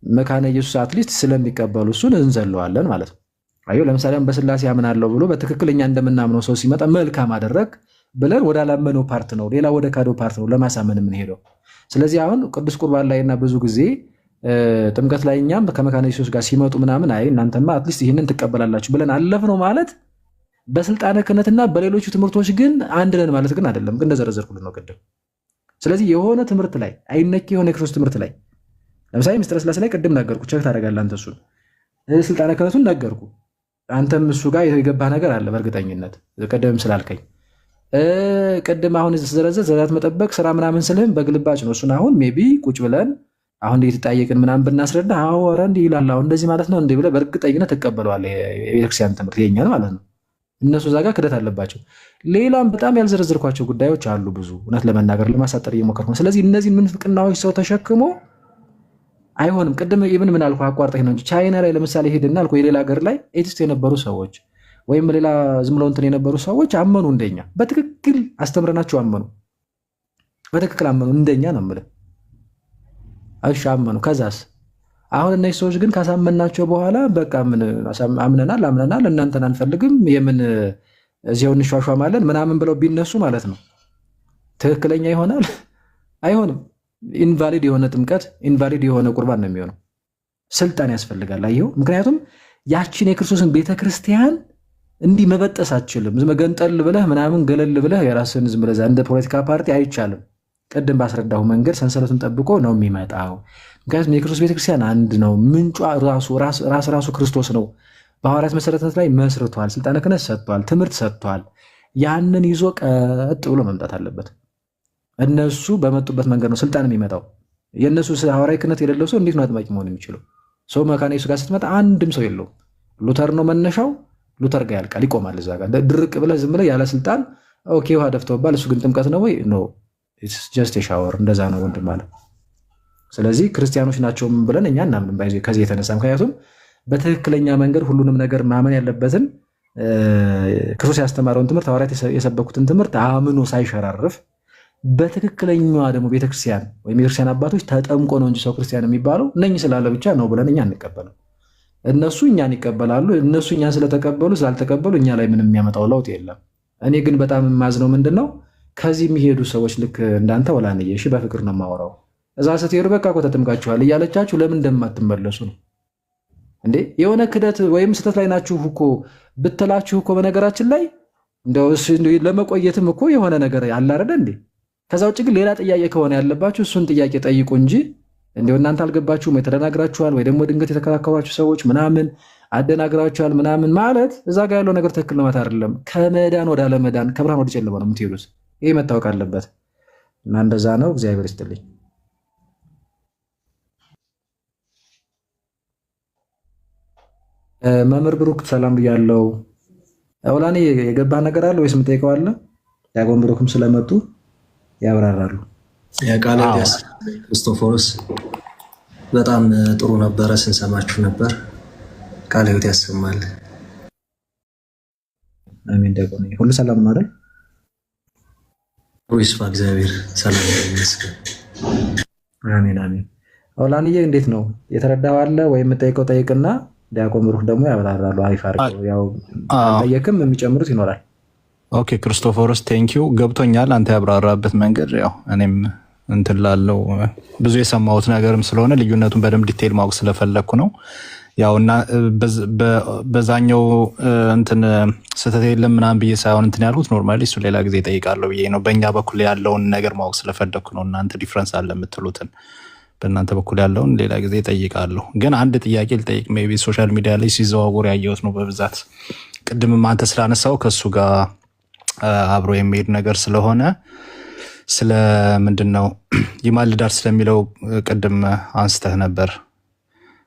መካነ ኢየሱስ አትሊስት ስለሚቀበሉ እሱን እንዘለዋለን ማለት ነው። አየሁ ለምሳሌ በስላሴ አምናለሁ ብሎ በትክክለኛ እንደምናምነው ሰው ሲመጣ መልካም አደረግ ብለን ወደ አላመነው ፓርት ነው ሌላ ወደ ካዶ ፓርት ነው ለማሳመን የምንሄደው። ስለዚህ አሁን ቅዱስ ቁርባን ላይና ብዙ ጊዜ ጥምቀት ላይ እኛም ከመካነ ኢየሱስ ጋር ሲመጡ ምናምን አይ እናንተማ አትሊስት ይህንን ትቀበላላችሁ ብለን አለፍ ነው ማለት በስልጣነ ክህነትና በሌሎቹ ትምህርቶች ግን አንድ ነን ማለት ግን አይደለም። ግን እንደዘረዘርኩልን ነው ቅድም። ስለዚህ የሆነ ትምህርት ላይ አይነኪ የሆነ የክርስቶስ ትምህርት ላይ ለምሳሌ ምስጢረ ሥላሴ ላይ ቅድም ነገርኩ፣ ቸክ ታደርጋለህ አንተ እሱን። ስልጣነ ክህነቱን ነገርኩ፣ አንተም እሱ ጋር የገባህ ነገር አለ በእርግጠኝነት ቅድም ስላልከኝ። ቅድም አሁን ዘረዘር ዘራት መጠበቅ ስራ ምናምን ስልህም በግልባጭ ነው። እሱን አሁን ሜይ ቢ ቁጭ ብለን አሁን እየተጠያየቅን ምናምን ብናስረዳ ኧረ እንዲህ ይላል አሁን እንደዚህ ማለት ነው እንዲህ ብለህ በእርግጠኝነት ትቀበለዋለህ። የቤተክርስቲያን ትምህርት የኛን ማለት ነው። እነሱ እዛ ጋር ክደት አለባቸው። ሌላም በጣም ያልዘረዘርኳቸው ጉዳዮች አሉ ብዙ፣ እውነት ለመናገር ለማሳጠር እየሞከርኩ ነው። ስለዚህ እነዚህን ምንፍቅናዎች ሰው ተሸክሞ አይሆንም። ቅድም ኢብን ምን አልኩህ አቋርጠኝ ነው እንጂ ቻይና ላይ ለምሳሌ ሄድና አልኩህ የሌላ ሀገር ላይ ኤቲስት የነበሩ ሰዎች ወይም ሌላ ዝም ብለው እንትን የነበሩ ሰዎች አመኑ፣ እንደኛ በትክክል አስተምረናቸው አመኑ፣ በትክክል አመኑ፣ እንደኛ ነው የምልህ። እሺ አመኑ። ከዛስ አሁን እነዚህ ሰዎች ግን ካሳመናቸው በኋላ በቃ ምን አምነናል እናንተን አንፈልግም የምን እዚያው እንሿሿማለን ምናምን ብለው ቢነሱ ማለት ነው ትክክለኛ ይሆናል? አይሆንም። ኢንቫሊድ የሆነ ጥምቀት ኢንቫሊድ የሆነ ቁርባን ነው የሚሆነው። ስልጣን ያስፈልጋል። አየው፣ ምክንያቱም ያችን የክርስቶስን ቤተክርስቲያን እንዲህ መበጠስ አትችልም። ዝም ገንጠል ብለህ ምናምን ገለል ብለህ የራስን ዝም ብለህ እንደ ፖለቲካ ፓርቲ አይቻልም። ቅድም ባስረዳሁ መንገድ ሰንሰለቱን ጠብቆ ነው የሚመጣው። ምክንያቱም የክርስቶስ ቤተክርስቲያን አንድ ነው። ምንጯ ራሱ ክርስቶስ ነው። በሐዋርያት መሰረትነት ላይ መስርቷል። ስልጣነ ክህነት ሰጥቷል። ትምህርት ሰጥቷል። ያንን ይዞ ቀጥ ብሎ መምጣት አለበት። እነሱ በመጡበት መንገድ ነው ስልጣን የሚመጣው። የእነሱ ሐዋርያዊ ክህነት የሌለው ሰው እንዴት ነው አጥማቂ መሆን የሚችለው? ሰው መካነ ኢየሱስ ጋር ስትመጣ አንድም ሰው የለውም። ሉተር ነው መነሻው። ሉተር ጋር ያልቃል፣ ይቆማል እዛ ጋር። ድርቅ ብለህ ዝም ብለህ ያለ ስልጣን ኦኬ ውሃ ደፍተውባል፣ እሱ ግን ጥምቀት ነው ወይ? ኖ ጀስት የሻወር እንደዛ ነው ወንድም አለ። ስለዚህ ክርስቲያኖች ናቸው ብለን እኛ እናምንም ባይዘ ከዚህ የተነሳ ምክንያቱም በትክክለኛ መንገድ ሁሉንም ነገር ማመን ያለበትን ክርስቶስ ያስተማረውን ትምህርት ሐዋርያት የሰበኩትን ትምህርት አምኖ ሳይሸራርፍ በትክክለኛዋ ደግሞ ቤተክርስቲያን ወይም የክርስቲያን አባቶች ተጠምቆ ነው እንጂ ሰው ክርስቲያን የሚባለው እነኝህ ስላለ ብቻ ነው ብለን እኛ እንቀበለው። እነሱ እኛን ይቀበላሉ። እነሱ እኛን ስለተቀበሉ ስላልተቀበሉ እኛ ላይ ምንም የሚያመጣው ለውጥ የለም። እኔ ግን በጣም የማዝነው ምንድን ነው ከዚህ የሚሄዱ ሰዎች ልክ እንዳንተ ወላንዬ፣ እሺ በፍቅር ነው የማወራው። እዛ ስትሄዱ በቃ እኮ ተጠምቃችኋል እያለቻችሁ ለምን እንደማትመለሱ ነው እንዴ? የሆነ ክደት ወይም ስህተት ላይ ናችሁ እኮ ብትላችሁ እኮ በነገራችን ላይ እንደው ለመቆየትም እኮ የሆነ ነገር ያለ አይደል እንዴ? ከዛ ውጭ ግን ሌላ ጥያቄ ከሆነ ያለባችሁ እሱን ጥያቄ ጠይቁ እንጂ እንደው እናንተ አልገባችሁም ወይ ተደናግራችኋል ወይ ደግሞ ድንገት የተከራከሯችሁ ሰዎች ምናምን አደናግራችኋል ምናምን ማለት እዛ ጋር ያለው ነገር ትክክል ነው ማለት አይደለም። ከመዳን ወደ አለመዳን ከብርሃን ወደ ጨለማ ነው የምትሄዱት። ይሄ መታወቅ አለበት እና እንደዛ ነው። እግዚአብሔር ይስጥልኝ። መምህር ብሩክ ሰላም ብያለሁ። አውላኔ የገባህ ነገር አለ ወይስ የምጠይቀው አለ? ያጎን ብሩክም ስለመጡ ያብራራሉ። የቃለ ዲያስ ክርስቶፎሮስ በጣም ጥሩ ነበረ፣ ስንሰማችሁ ነበር። ቃለ ሕይወት ያሰማል። አሜን። ደግሞ ሁሉ ሰላም ነው አይደል? ይስፋ እግዚአብሔር ሰላም ይመስገን። አሜን አሜን። አውላንዬ እንዴት ነው የተረዳው አለ ወይ? የምጠይቀው ጠይቅና ዲያቆን ብሩክ ደግሞ ያብራራሉ። አሪፍ አድርገው ያው ጠየቅም የሚጨምሩት ይኖራል። ኦኬ ክርስቶፎሮስ ቴንኪው፣ ገብቶኛል አንተ ያብራራበት መንገድ። ያው እኔም እንትን ላለው ብዙ የሰማሁት ነገርም ስለሆነ ልዩነቱን በደንብ ዲቴይል ማወቅ ስለፈለግኩ ነው። ያው እና በዛኛው እንትን ስህተት የለም ምናምን ብዬ ሳይሆን እንትን ያልኩት ኖርማሊ እሱ ሌላ ጊዜ እጠይቃለሁ ብዬ ነው። በእኛ በኩል ያለውን ነገር ማወቅ ስለፈለግኩ ነው። እናንተ ዲፍረንስ አለ የምትሉትን በእናንተ በኩል ያለውን ሌላ ጊዜ እጠይቃለሁ። ግን አንድ ጥያቄ ልጠይቅ። ሜይ ቢ ሶሻል ሚዲያ ላይ ሲዘዋወር ያየሁት ነው በብዛት ቅድምም አንተ ስላነሳው ከእሱ ጋር አብሮ የሚሄድ ነገር ስለሆነ ስለ ምንድን ነው ይማልዳል ስለሚለው ቅድም አንስተህ ነበር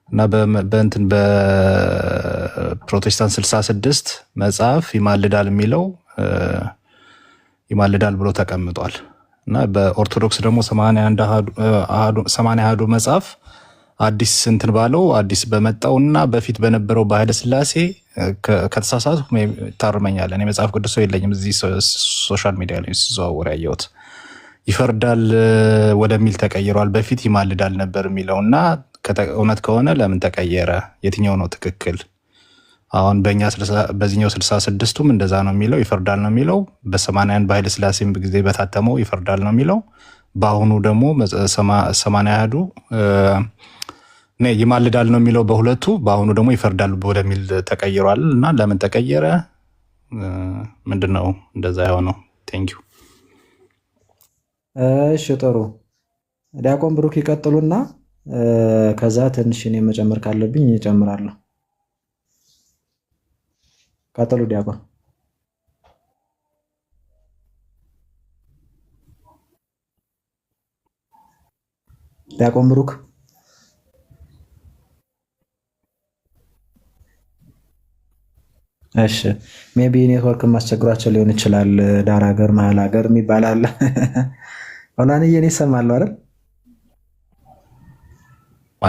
እና በእንትን በፕሮቴስታንት 66 መጽሐፍ ይማልዳል የሚለው ይማልዳል ብሎ ተቀምጧል እና በኦርቶዶክስ ደግሞ 80 አሐዱ መጽሐፍ አዲስ እንትን ባለው አዲስ በመጣውና በፊት በነበረው በኃይለ ሥላሴ ከተሳሳቱ ታርመኛል። እኔ መጽሐፍ ቅዱስ የለኝም። እዚህ ሶሻል ሚዲያ ላይ ሲዘዋወር ያየሁት ይፈርዳል ወደሚል ተቀይሯል። በፊት ይማልዳል ነበር የሚለውና እውነት ከሆነ ለምን ተቀየረ? የትኛው ነው ትክክል? አሁን በዚህኛው 66ቱም እንደዛ ነው የሚለው ይፈርዳል ነው የሚለው። በ81 በኃይለ ሥላሴም ጊዜ በታተመው ይፈርዳል ነው የሚለው። በአሁኑ ደግሞ 81ዱ ይማልዳል ነው የሚለው በሁለቱ። በአሁኑ ደግሞ ይፈርዳል ወደሚል ተቀይሯል። እና ለምን ተቀየረ? ምንድነው እንደዛ የሆነው? ቴንኪው። እሺ ጥሩ። ዲያቆን ብሩክ ይቀጥሉና ከዛ ትንሽ እኔ መጨመር ካለብኝ እጨምራለሁ። ቀጥሉ ዲያቆን። ዲያቆን ብሩክ እሺ ሜቢ ኔትወርክ ማስቸግሯቸው ሊሆን ይችላል። ዳር ሀገር መሀል ሀገር የሚባል አለ። ኦላንዬ እኔ እሰማለሁ አይደል?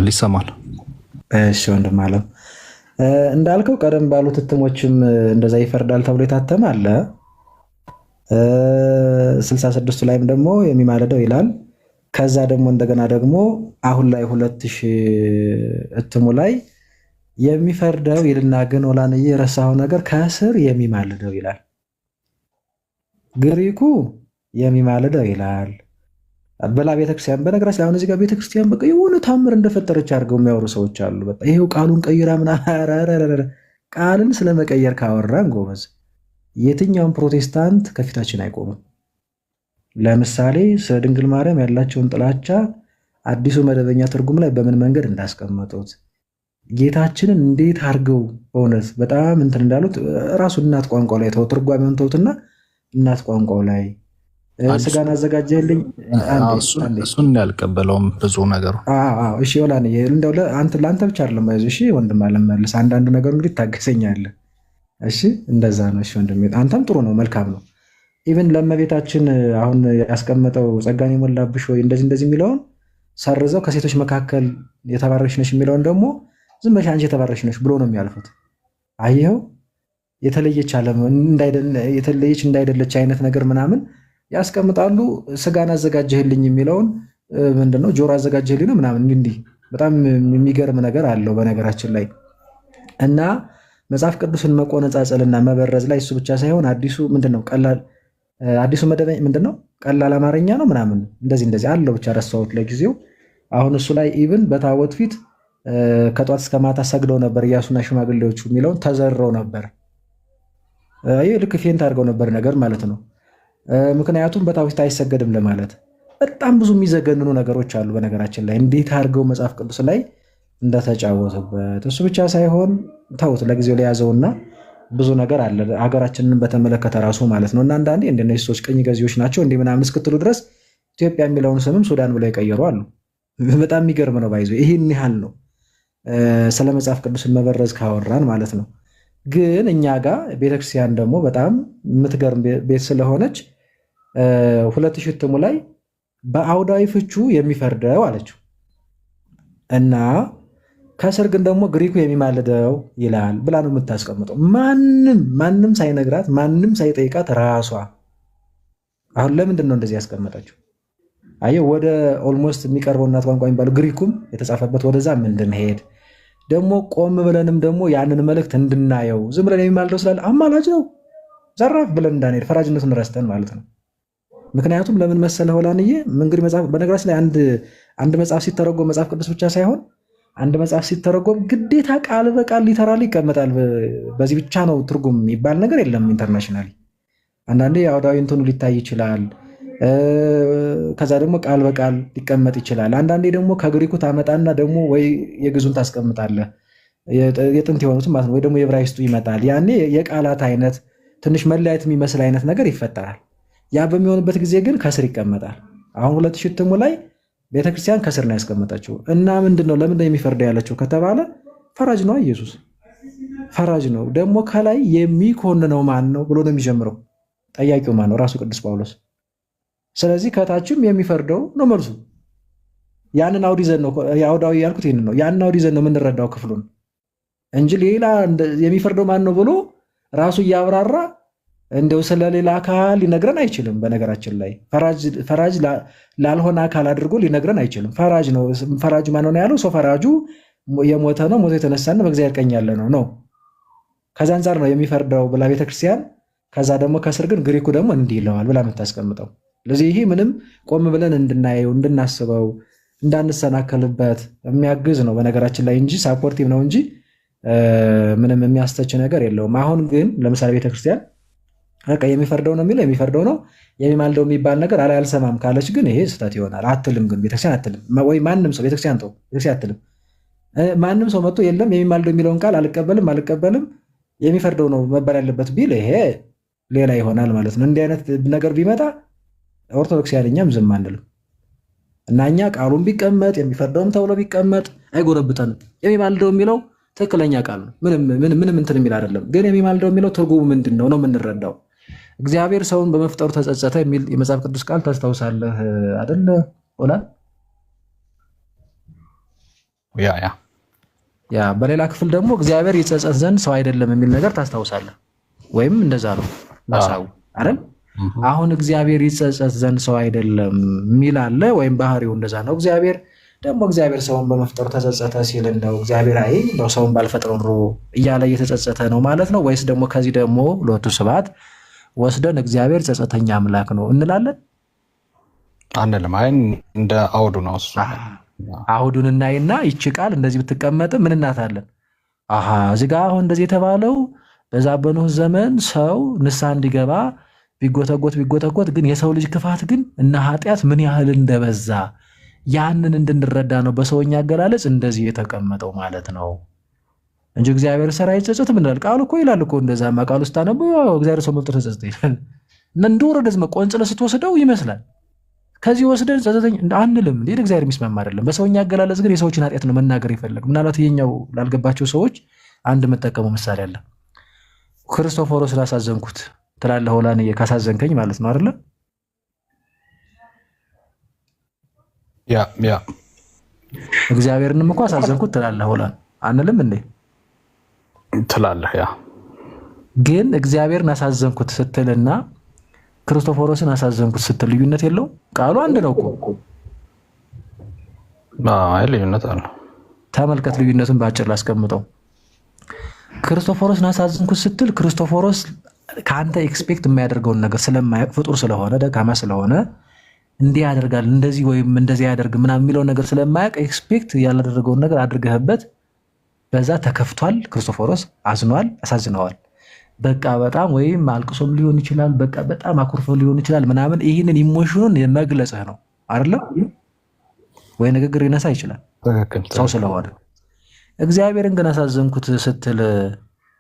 ይሰማል። እሺ ወንድም አለም እንዳልከው ቀደም ባሉት እትሞችም እንደዛ ይፈርዳል ተብሎ የታተመ አለ። 66ቱ ላይም ደግሞ የሚማለደው ይላል። ከዛ ደግሞ እንደገና ደግሞ አሁን ላይ 2000 እትሙ ላይ የሚፈርደው ይልና ግን ኦላንዬ የረሳው ነገር ከስር የሚማልደው ይላል። ግሪኩ የሚማልደው ይላል በላ ቤተክርስቲያን። በነገራችን ላይ አሁን እዚህ ጋር ቤተክርስቲያን በቃ የሆነ ታምር እንደፈጠረች አድርገው የሚያወሩ ሰዎች አሉ። በቃ ይሄው ቃሉን ቀይራ ምናምን። ቃልን ስለመቀየር ካወራን ጎበዝ የትኛውን ፕሮቴስታንት ከፊታችን አይቆምም። ለምሳሌ ስለ ድንግል ማርያም ያላቸውን ጥላቻ አዲሱ መደበኛ ትርጉም ላይ በምን መንገድ እንዳስቀመጡት ጌታችንን እንዴት አድርገው በእውነት በጣም እንትን እንዳሉት ራሱ እናት ቋንቋው ላይ ተው ትርጓሜውን ተውትና እናት ቋንቋው ላይ ስጋን አዘጋጀልኝ እሱን ያልቀበለውም ብዙ ነገሩ። እሺ ዮላን እንደው ለአንተ ብቻ አይደለም አይዞህ። እሺ ወንድም አለመልስ አንዳንዱ ነገር እንግዲህ ታገሰኛለህ። እሺ እንደዛ ነው። እሺ ወንድም አንተም ጥሩ ነው፣ መልካም ነው። ኢቭን ለእመቤታችን አሁን ያስቀመጠው ጸጋን የሞላብሽ ወይ እንደዚህ የሚለውን ሰርዘው ከሴቶች መካከል የተባረክሽ ነሽ የሚለውን ደግሞ ዝም ብለሽ አንቺ የተባረክሽ ነሽ ብሎ ነው የሚያልፉት። አየኸው የተለየች እንዳይደለች አይነት ነገር ምናምን ያስቀምጣሉ። ስጋን አዘጋጀህልኝ የሚለውን ምንድነው ጆሮ አዘጋጀህልኝ ነው ምናምን እንዲህ በጣም የሚገርም ነገር አለው በነገራችን ላይ። እና መጽሐፍ ቅዱስን መቆነጻጸልና መበረዝ ላይ እሱ ብቻ ሳይሆን አዲሱ መደበኛ ምንድነው ቀላል አማርኛ ነው ምናምን እንደዚህ አለው ብቻ ረሳሁት ለጊዜው። አሁን እሱ ላይ ኢቭን በታቦት ፊት ከጧት እስከ ማታ ሰግደው ነበር ኢያሱና ሽማግሌዎቹ የሚለውን ተዘረው ነበር። ይህ ልክ ፌንት አድርገው ነበር ነገር ማለት ነው። ምክንያቱም በታቦት አይሰገድም ለማለት በጣም ብዙ የሚዘገንኑ ነገሮች አሉ በነገራችን ላይ እንዴት አድርገው መጽሐፍ ቅዱስ ላይ እንደተጫወቱበት። እሱ ብቻ ሳይሆን ተውት ለጊዜው ለያዘውና ብዙ ነገር አለ ሀገራችንን በተመለከተ ራሱ ማለት ነው። እና አንዳንዴ እንደነዚህ ሰዎች ቅኝ ገዢዎች ናቸው እንዲህ ምናምን እስክትሉ ድረስ ኢትዮጵያ የሚለውን ስምም ሱዳን ብለው የቀየሩ አሉ። በጣም የሚገርም ነው። ባይዞ ይህን ያህል ነው ስለ መጽሐፍ ቅዱስን መበረዝ ካወራን ማለት ነው። ግን እኛ ጋር ቤተክርስቲያን ደግሞ በጣም የምትገርም ቤት ስለሆነች 2000 እትሙ ላይ በአውዳዊ ፍቹ የሚፈርደው አለችው እና ከስር ግን ደግሞ ግሪኩ የሚማልደው ይላል ብላ ነው የምታስቀምጠው። ማንም ሳይነግራት ማንም ሳይጠይቃት ራሷ። አሁን ለምንድን ነው እንደዚህ ያስቀመጠችው? አየህ ወደ ኦልሞስት የሚቀርበው እናት ቋንቋ የሚባለው ግሪኩም የተጻፈበት ወደዛ እንድንሄድ ደግሞ ቆም ብለንም ደግሞ ያንን መልእክት እንድናየው ዝም ብለን የሚማልደው ስላለ አማላጅ ነው ዘራፍ ብለን እንዳንሄድ ፈራጅነቱን ረስተን ማለት ነው። ምክንያቱም ለምን መሰለ ሆላንዬ እንግዲህ በነገራችን ላይ አንድ መጽሐፍ ሲተረጎም መጽሐፍ ቅዱስ ብቻ ሳይሆን አንድ መጽሐፍ ሲተረጎም ግዴታ ቃል በቃል ሊተራሊ ይቀመጣል። በዚህ ብቻ ነው ትርጉም የሚባል ነገር የለም። ኢንተርናሽናሊ አንዳንዴ የአውዳዊ እንትኑ ሊታይ ይችላል። ከዛ ደግሞ ቃል በቃል ሊቀመጥ ይችላል። አንዳንዴ ደግሞ ከግሪኩ ታመጣና ደግሞ ወይ የግዙን ታስቀምጣለህ የጥንት የሆኑትም ማለት ነው። ወይ ደግሞ የዕብራይስጡ ይመጣል። ያኔ የቃላት አይነት ትንሽ መለያየት የሚመስል አይነት ነገር ይፈጠራል። ያ በሚሆንበት ጊዜ ግን ከስር ይቀመጣል። አሁን 2000 እትሙ ላይ ቤተክርስቲያን ከስር ነው ያስቀመጠችው። እና ምንድነው ለምንድነው የሚፈርደው ያለችው ከተባለ ፈራጅ ነው። ኢየሱስ ፈራጅ ነው። ደግሞ ከላይ የሚኮንነው ማን ነው ብሎ ነው የሚጀምረው። ጠያቂው ማን ነው? ራሱ ቅዱስ ጳውሎስ። ስለዚህ ከታችም የሚፈርደው ነው መልሱ። ያንን አውድ ይዘን ነው የአውዳዊ ያልኩት ይህን ነው። ያንን አውድ ይዘን ነው የምንረዳው ክፍሉን እንጂ ሌላ የሚፈርደው ማን ነው ብሎ ራሱ እያብራራ እንደው ስለሌላ አካል ሊነግረን አይችልም። በነገራችን ላይ ፈራጅ ላልሆነ አካል አድርጎ ሊነግረን አይችልም። ፈራጅ ነው። ፈራጅ ማን ነው ያለው? ሰው ፈራጁ የሞተ ነው፣ ሞቶ የተነሳ ነው፣ በእግዚአብሔር ቀኝ ያለ ነው። ከዛ አንጻር ነው የሚፈርደው ብላ ቤተክርስቲያን፣ ከዛ ደግሞ ከስር ግን ግሪኩ ደግሞ እንዲህ ይለዋል ብላ የምታስቀምጠው። ስለዚህ ይህ ምንም ቆም ብለን እንድናየው እንድናስበው እንዳንሰናከልበት የሚያግዝ ነው በነገራችን ላይ እንጂ ሳፖርቲቭ ነው እንጂ ምንም የሚያስተች ነገር የለውም። አሁን ግን ለምሳሌ ቤተክርስቲያን በቃ የሚፈርደው ነው የሚለው የሚፈርደው ነው የሚማልደው የሚባል ነገር አልሰማም ካለች ግን ይሄ ስህተት ይሆናል። አትልም ግን ቤተክርስቲያን አትልም ወይ ማንም ሰው ቤተክርስቲያን አትልም። ማንም ሰው መጥቶ የለም የሚማልደው የሚለውን ቃል አልቀበልም የሚፈርደው ነው መባል ያለበት ቢል ይሄ ሌላ ይሆናል ማለት ነው። እንዲህ አይነት ነገር ቢመጣ ኦርቶዶክሳውያን እኛም ዝም አንልም እና እኛ ቃሉን ቢቀመጥ የሚፈርደውም ተብሎ ቢቀመጥ አይጎረብጠንም። የሚማልደው የሚለው ትክክለኛ ቃል ነው። ምንም እንትን የሚል አይደለም። ግን የሚማልደው የሚለው ትርጉሙ ምንድን ነው ነው የምንረዳው። እግዚአብሔር ሰውን በመፍጠሩ ተጸጸተ የሚል የመጽሐፍ ቅዱስ ቃል ታስታውሳለህ አይደለ? ኦላ ያ በሌላ ክፍል ደግሞ እግዚአብሔር ይጸጸት ዘንድ ሰው አይደለም የሚል ነገር ታስታውሳለህ ወይም እንደዛ ነው ሐሳቡ አይደል? አሁን እግዚአብሔር ይጸጸት ዘንድ ሰው አይደለም የሚል አለ ወይም ባህሪው እንደዛ ነው። እግዚአብሔር ሰውን በመፍጠሩ ተጸጸተ ሲል እንደው እግዚአብሔር እንደው ሰውን ባልፈጥሮ ኑሮ እያለ እየተጸጸተ ነው ማለት ነው ወይስ ደግሞ ከዚህ ደግሞ ሎቱ ስብሐት ወስደን እግዚአብሔር ጸጸተኛ አምላክ ነው እንላለን? አንልም። እንደ አውዱ ነው እሱ። አውዱን እናይና ይቺ ቃል እንደዚህ ብትቀመጥ ምን እናታለን? እዚህ ጋር አሁን እንደዚህ የተባለው በዛ በኖህ ዘመን ሰው ንስሐ እንዲገባ ቢጎተጎት ግን የሰው ልጅ ክፋት ግን እና ኃጢአት ምን ያህል እንደበዛ ያንን እንድንረዳ ነው በሰውኛ አገላለጽ እንደዚህ የተቀመጠው ማለት ነው እንጂ እግዚአብሔር ሰራ አይጸጸትም እንላል። ቃሉ እኮ ይላል እኮ እንደዛማ ቃል ውስጥ አነቡ እግዚአብሔር ሰው መፍጠር ተጸጸተ ይላል። እንደወረደ ዝም ቆንጽለ ስትወስደው ይመስላል። ከዚህ ወስደን ጸጸተኝ አንልም። እንዴ እግዚአብሔር የሚስማማ አይደለም። በሰውኛ አገላለጽ ግን የሰዎችን ኃጢአት ነው መናገር ይፈልግ። ምናልባት ይሄኛው ላልገባቸው ሰዎች አንድ የምጠቀመው ምሳሌ አለ። ክርስቶፎሮስ ስላሳዘንኩት ትላለህ ሆላን ካሳዘንከኝ ማለት ነው አይደለ? ያ እግዚአብሔርንም እኮ አሳዘንኩት ትላለህ ሆላን አንልም እንዴ? ትላለህ። ያ ግን እግዚአብሔርን አሳዘንኩት ስትልና ክርስቶፎሮስን አሳዘንኩት ስትል ልዩነት የለው? ቃሉ አንድ ነው እኮ። ልዩነት አለ። ተመልከት፣ ልዩነቱን በአጭር ላስቀምጠው። ክርስቶፎሮስን አሳዘንኩት ስትል ክርስቶፎሮስ ከአንተ ኤክስፔክት የማያደርገውን ነገር ስለማያውቅ ፍጡር ስለሆነ ደካማ ስለሆነ እንዲህ ያደርጋል እንደዚህ ወይም እንደዚህ ያደርግ ምናምን የሚለውን ነገር ስለማያውቅ ኤክስፔክት ያላደረገውን ነገር አድርገህበት በዛ ተከፍቷል። ክርስቶፎሮስ አዝኗል፣ አሳዝነዋል። በቃ በጣም ወይም አልቅሶም ሊሆን ይችላል፣ በቃ በጣም አኩርፎ ሊሆን ይችላል ምናምን። ይህንን ኢሞሽኑን መግለጽህ ነው አይደለም ወይ? ንግግር ይነሳ ይችላል ሰው ስለሆነ። እግዚአብሔርን ግን አሳዘንኩት ስትል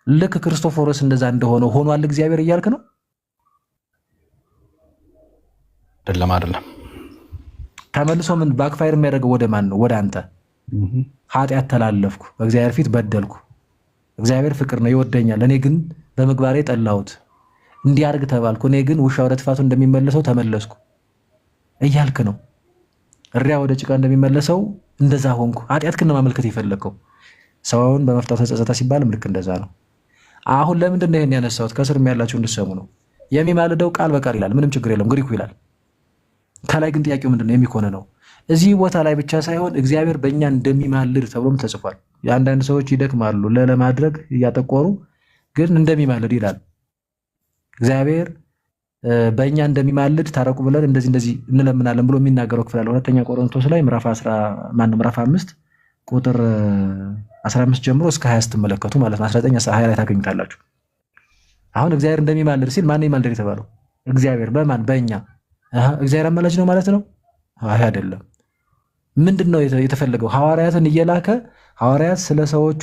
ልክ ክርስቶፎሮስ እንደዛ እንደሆነው ሆኗል እግዚአብሔር እያልክ ነው? አይደለም። ተመልሶ ምን ባክፋየር የሚያደርገው ወደ ማን ነው? ወደ አንተ። ኃጢአት ተላለፍኩ፣ በእግዚአብሔር ፊት በደልኩ። እግዚአብሔር ፍቅር ነው ይወደኛል፣ እኔ ግን በምግባሬ ጠላሁት። እንዲያርግ ተባልኩ፣ እኔ ግን ውሻ ወደ ትፋቱ እንደሚመለሰው ተመለስኩ እያልክ ነው። እሪያ ወደ ጭቃ እንደሚመለሰው እንደዛ ሆንኩ። ኃጢአት ግን ማመልከት የፈለግከው ሰውን በመፍጠሩ ተጸጸተ ሲባልም ልክ እንደዛ ነው። አሁን ለምንድን ነው ይሄን ያነሳሁት? ከስር ያላችሁ እንድሰሙ ነው። የሚማልደው ቃል በቃል ይላል፣ ምንም ችግር የለም፣ ግሪኩ ይላል። ከላይ ግን ጥያቄው ምንድን ነው? የሚኮነ ነው። እዚህ ቦታ ላይ ብቻ ሳይሆን እግዚአብሔር በእኛ እንደሚማልድ ተብሎም ተጽፏል። የአንዳንድ ሰዎች ይደክማሉ ለማድረግ እያጠቆሩ ግን እንደሚማልድ ይላል። እግዚአብሔር በእኛ እንደሚማልድ ታረቁ ብለን እንደዚህ እንለምናለን ብሎ የሚናገረው ክፍል አለ። ሁለተኛ ቆሮንቶስ ላይ ምዕራፍ 5 ቁጥር 15 ጀምሮ እስከ 20 ስትመለከቱ ማለት ነው 19 20 ላይ ታገኙታላችሁ። አሁን እግዚአብሔር እንደሚማልድ ሲል ማን ይማልድ የተባለው? እግዚአብሔር። በማን? በእኛ። እግዚአብሔር አማላጅ ነው ማለት ነው? አይ አይደለም። ምንድን ነው የተፈለገው? ሐዋርያትን እየላከ ሐዋርያት ስለ ሰዎቹ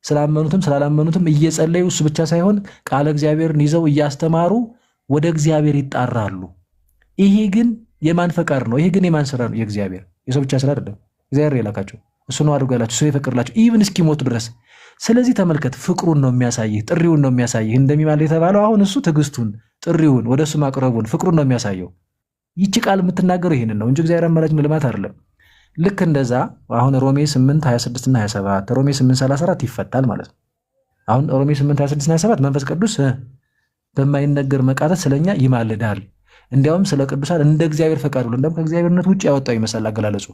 ስላመኑትም ስላላመኑትም እየጸለዩ እሱ ብቻ ሳይሆን ቃለ እግዚአብሔርን ይዘው እያስተማሩ ወደ እግዚአብሔር ይጣራሉ። ይሄ ግን የማን ፈቃድ ነው? ይሄ ግን የማን ስራ ነው? የእግዚአብሔር። የሰው ብቻ ስራ አይደለም። እግዚአብሔር የላካቸው እሱ ነው አድርጎ ያላቸው፣ እሱ የፈቀደላቸው ኢቭን እስኪሞቱ ድረስ። ስለዚህ ተመልከት፣ ፍቅሩን ነው የሚያሳይህ፣ ጥሪውን ነው የሚያሳይህ። እንደሚማልድ የተባለው አሁን እሱ ትዕግስቱን፣ ጥሪውን፣ ወደ እሱ ማቅረቡን፣ ፍቅሩን ነው የሚያሳየው። ይቺ ቃል የምትናገረው ይህንን ነው እንጂ እግዚአብሔር አማላጅ ነው ልማት አይደለም። ልክ እንደዛ አሁን ሮሜ 8 26 እና 27 ሮሜ 8 34 ይፈታል ማለት ነው። አሁን ሮሜ 8 26 እና 27 መንፈስ ቅዱስ በማይነገር መቃተት ስለኛ ይማልዳል፣ እንዲያውም ስለ ቅዱሳን እንደ እግዚአብሔር ፈቃድ ብሎ እንደውም ከእግዚአብሔርነት ውጭ ያወጣው ይመስላል አገላለጹ።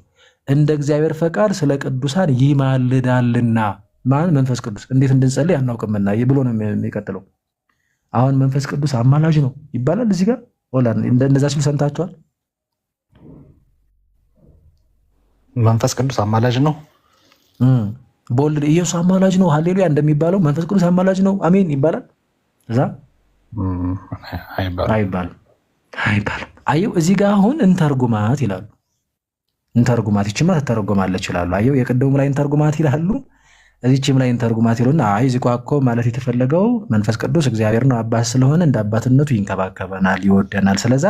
እንደ እግዚአብሔር ፈቃድ ስለ ቅዱሳን ይማልዳልና ማን? መንፈስ ቅዱስ። እንዴት እንድንጸልይ አናውቅምና ብሎ ነው የሚቀጥለው። አሁን መንፈስ ቅዱስ አማላጅ ነው ይባላል እዚህ ጋር እንደዛ ሲሉ ሰምታችኋል? መንፈስ ቅዱስ አማላጅ ነው። በወልድ ኢየሱስ አማላጅ ነው ሃሌሉያ እንደሚባለው መንፈስ ቅዱስ አማላጅ ነው አሜን ይባላል? እዛ አይባልም። አየው እዚህ ጋር አሁን እንተርጉማት ይላሉ። እንተርጉማት ይችማ ትተረጎማለች ይላሉ። አየው የቅድሙ ላይ እንተርጉማት ይላሉ፣ እዚችም ላይ እንተርጉማት ይሉና አይ እዚህ እኮ ማለት የተፈለገው መንፈስ ቅዱስ እግዚአብሔር ነው አባት ስለሆነ እንደ አባትነቱ ይንከባከበናል፣ ይወደናል። ስለዛ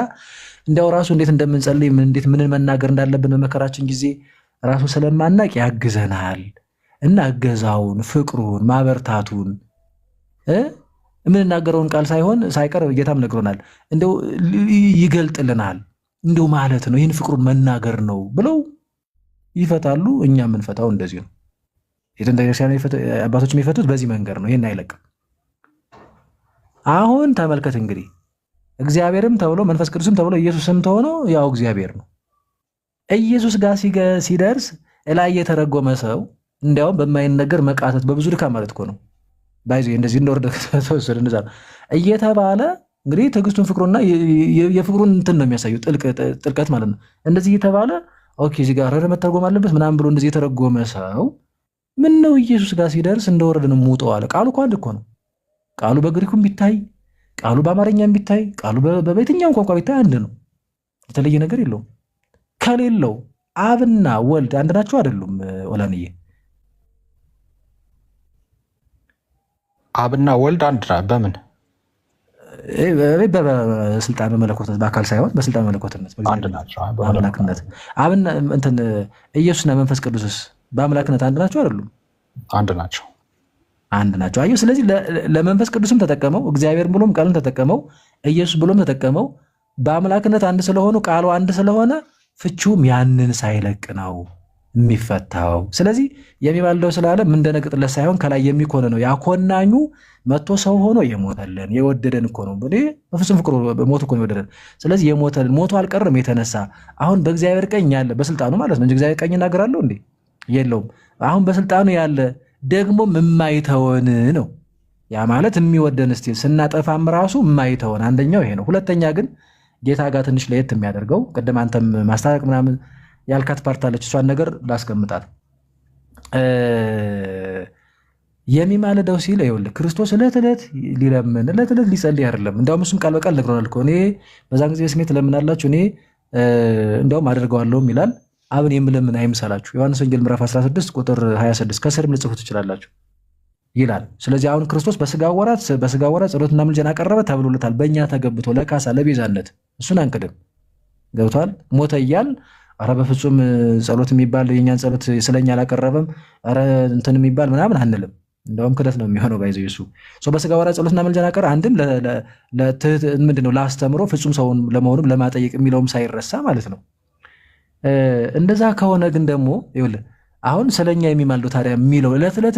እንዲያው ራሱ እንዴት እንደምንጸልይ እንዴት ምንን መናገር እንዳለብን በመከራችን ጊዜ ራሱ ስለማናቅ ያግዘናል እና እገዛውን፣ ፍቅሩን፣ ማበርታቱን የምንናገረውን ቃል ሳይሆን ሳይቀር ጌታም ነግሮናል። እንደው ይገልጥልናል እንደው ማለት ነው ይህን ፍቅሩን መናገር ነው ብለው ይፈታሉ። እኛ የምንፈታው እንደዚህ ነው። የጥንት ቤተክርስቲያን አባቶች የሚፈቱት በዚህ መንገድ ነው። ይህን አይለቅም። አሁን ተመልከት እንግዲህ እግዚአብሔርም ተብሎ መንፈስ ቅዱስም ተብሎ ኢየሱስም ተሆኖ ያው እግዚአብሔር ነው። ኢየሱስ ጋር ሲደርስ እላይ የተረጎመ ሰው እንዲያውም በማይነገር መቃተት በብዙ ድካም ማለት እኮ ነው ባይዞ እንደዚህ እንደወረደ ተወሰደ እንደዛ እየተባለ እንግዲህ ትዕግስቱን ፍቅሩና የፍቅሩን እንትን ነው የሚያሳየው ጥልቀት ማለት ነው። እንደዚህ እየተባለ ኦኬ እዚህ ጋር ረረ መተርጎም አለበት ምናምን ብሎ እንደዚህ የተረጎመ ሰው ምን ነው ኢየሱስ ጋር ሲደርስ እንደወረደ ነው ሙጠው አለ። ቃሉ እኮ አንድ እኮ ነው። ቃሉ በግሪኩም ቢታይ ቃሉ በአማርኛም ቢታይ ቃሉ በየትኛውም ቋንቋ ቢታይ አንድ ነው። የተለየ ነገር የለውም። ከሌለው አብና ወልድ አንድ ናቸው አይደሉም? ወላንዬ አብና ወልድ አንድ በምን በስልጣን በመለኮትነት በአካል ሳይሆን በስልጣን በመለኮትነት አንድ ናቸው። በአምላክነት አብና እንትን ኢየሱስና መንፈስ ቅዱስስ በአምላክነት አንድ ናቸው አይደሉም? አንድ ናቸው። አንድ ናቸው። አየሁ። ስለዚህ ለመንፈስ ቅዱስም ተጠቀመው፣ እግዚአብሔር ብሎም ቃልን ተጠቀመው፣ ኢየሱስ ብሎም ተጠቀመው። በአምላክነት አንድ ስለሆኑ ቃሉ አንድ ስለሆነ ፍቺውም ያንን ሳይለቅ ነው የሚፈታው። ስለዚህ የሚባልደው ስላለ ምንደነግጥለት ሳይሆን ከላይ የሚኮነ ነው። ያኮናኙ መጥቶ ሰው ሆኖ የሞተልን የወደደን እኮ ነው። በፍጹም ፍቅሩ ሞት እኮ ነው የወደደን። ስለዚህ የሞተልን ሞቶ አልቀርም የተነሳ አሁን በእግዚአብሔር ቀኝ ያለ በስልጣኑ ማለት ነው እንጂ እግዚአብሔር ቀኝ እናገራለሁ እንዴ? የለውም። አሁን በስልጣኑ ያለ ደግሞ የማይተወን ነው። ያ ማለት የሚወደን ስቲል ስናጠፋም ራሱ የማይተወን አንደኛው ይሄ ነው። ሁለተኛ ግን ጌታ ጋር ትንሽ ለየት የሚያደርገው ቅድም አንተም ማስታረቅ ምናምን ያልካት ፓርታለች። እሷን ነገር ላስቀምጣት። የሚማልደው ሲል ይኸውልህ ክርስቶስ ዕለት ዕለት ሊለምን ዕለት ዕለት ሊጸልይ አይደለም። እንዲያውም እሱም ቃል በቃል ነግሮናል እኮ እኔ በዛን ጊዜ ስሜት ለምናላችሁ እኔ እንዲያውም አደርገዋለሁም ይላል። አብን የምለምን አይምሰላችሁ። ዮሐንስ ወንጌል ምዕራፍ 16 ቁጥር 26 ከስርም ልጽፉ ትችላላችሁ ይላል። ስለዚህ አሁን ክርስቶስ በስጋ ወራት ጸሎትና ምልጃን አቀረበ ተብሎለታል። በእኛ ተገብቶ ለካሳ ለቤዛነት እሱን አንክድም። ገብቷል። ሞተ እያል ኧረ በፍጹም ጸሎት የሚባል የእኛን ጸሎት ስለኛ አላቀረበም ኧረ እንትን የሚባል ምናምን አንልም። እንደውም ክደት ነው የሚሆነው። ባይዘ እሱ በስጋ ወራት ጸሎትና ምልጃን አቀረበ አንድም ምንድነው ለአስተምሮ ፍጹም ሰውን ለመሆኑም ለማጠየቅ የሚለውም ሳይረሳ ማለት ነው። እንደዛ ከሆነ ግን ደግሞ ይኸውልህ አሁን ስለኛ የሚማልደው ታዲያ የሚለው ዕለት ዕለት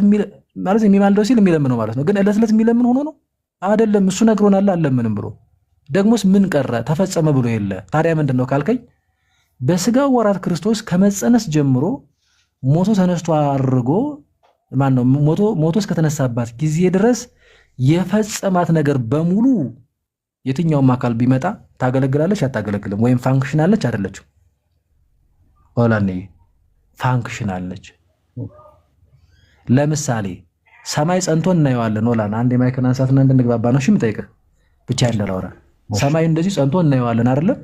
ማለት የሚማልደው ሲል የሚለምነው ማለት ነው። ግን ዕለት ዕለት የሚለምን ሆኖ ነው አይደለም። እሱ ነግሮናል አልለምንም ብሎ ደግሞስ ምን ቀረ ተፈጸመ ብሎ የለ። ታዲያ ምንድን ነው ካልከኝ በስጋ ወራት ክርስቶስ ከመጸነስ ጀምሮ ሞቶ ተነስቶ አድርጎ ማነው ሞቶ እስከተነሳባት ጊዜ ድረስ የፈጸማት ነገር በሙሉ የትኛውም አካል ቢመጣ ታገለግላለች አታገለግልም? ወይም ፋንክሽን አለች አይደለችም? ሆላኔ ፋንክሽን አለች። ለምሳሌ ሰማይ ጸንቶ እናየዋለን። ሆላን አንድ የማይክን አንሳትና እንድንግባባ ነው። እሺ የምጠይቅህ ብቻ እንደላውራ ሰማይ እንደዚህ ጸንቶ እናየዋለን አይደለም?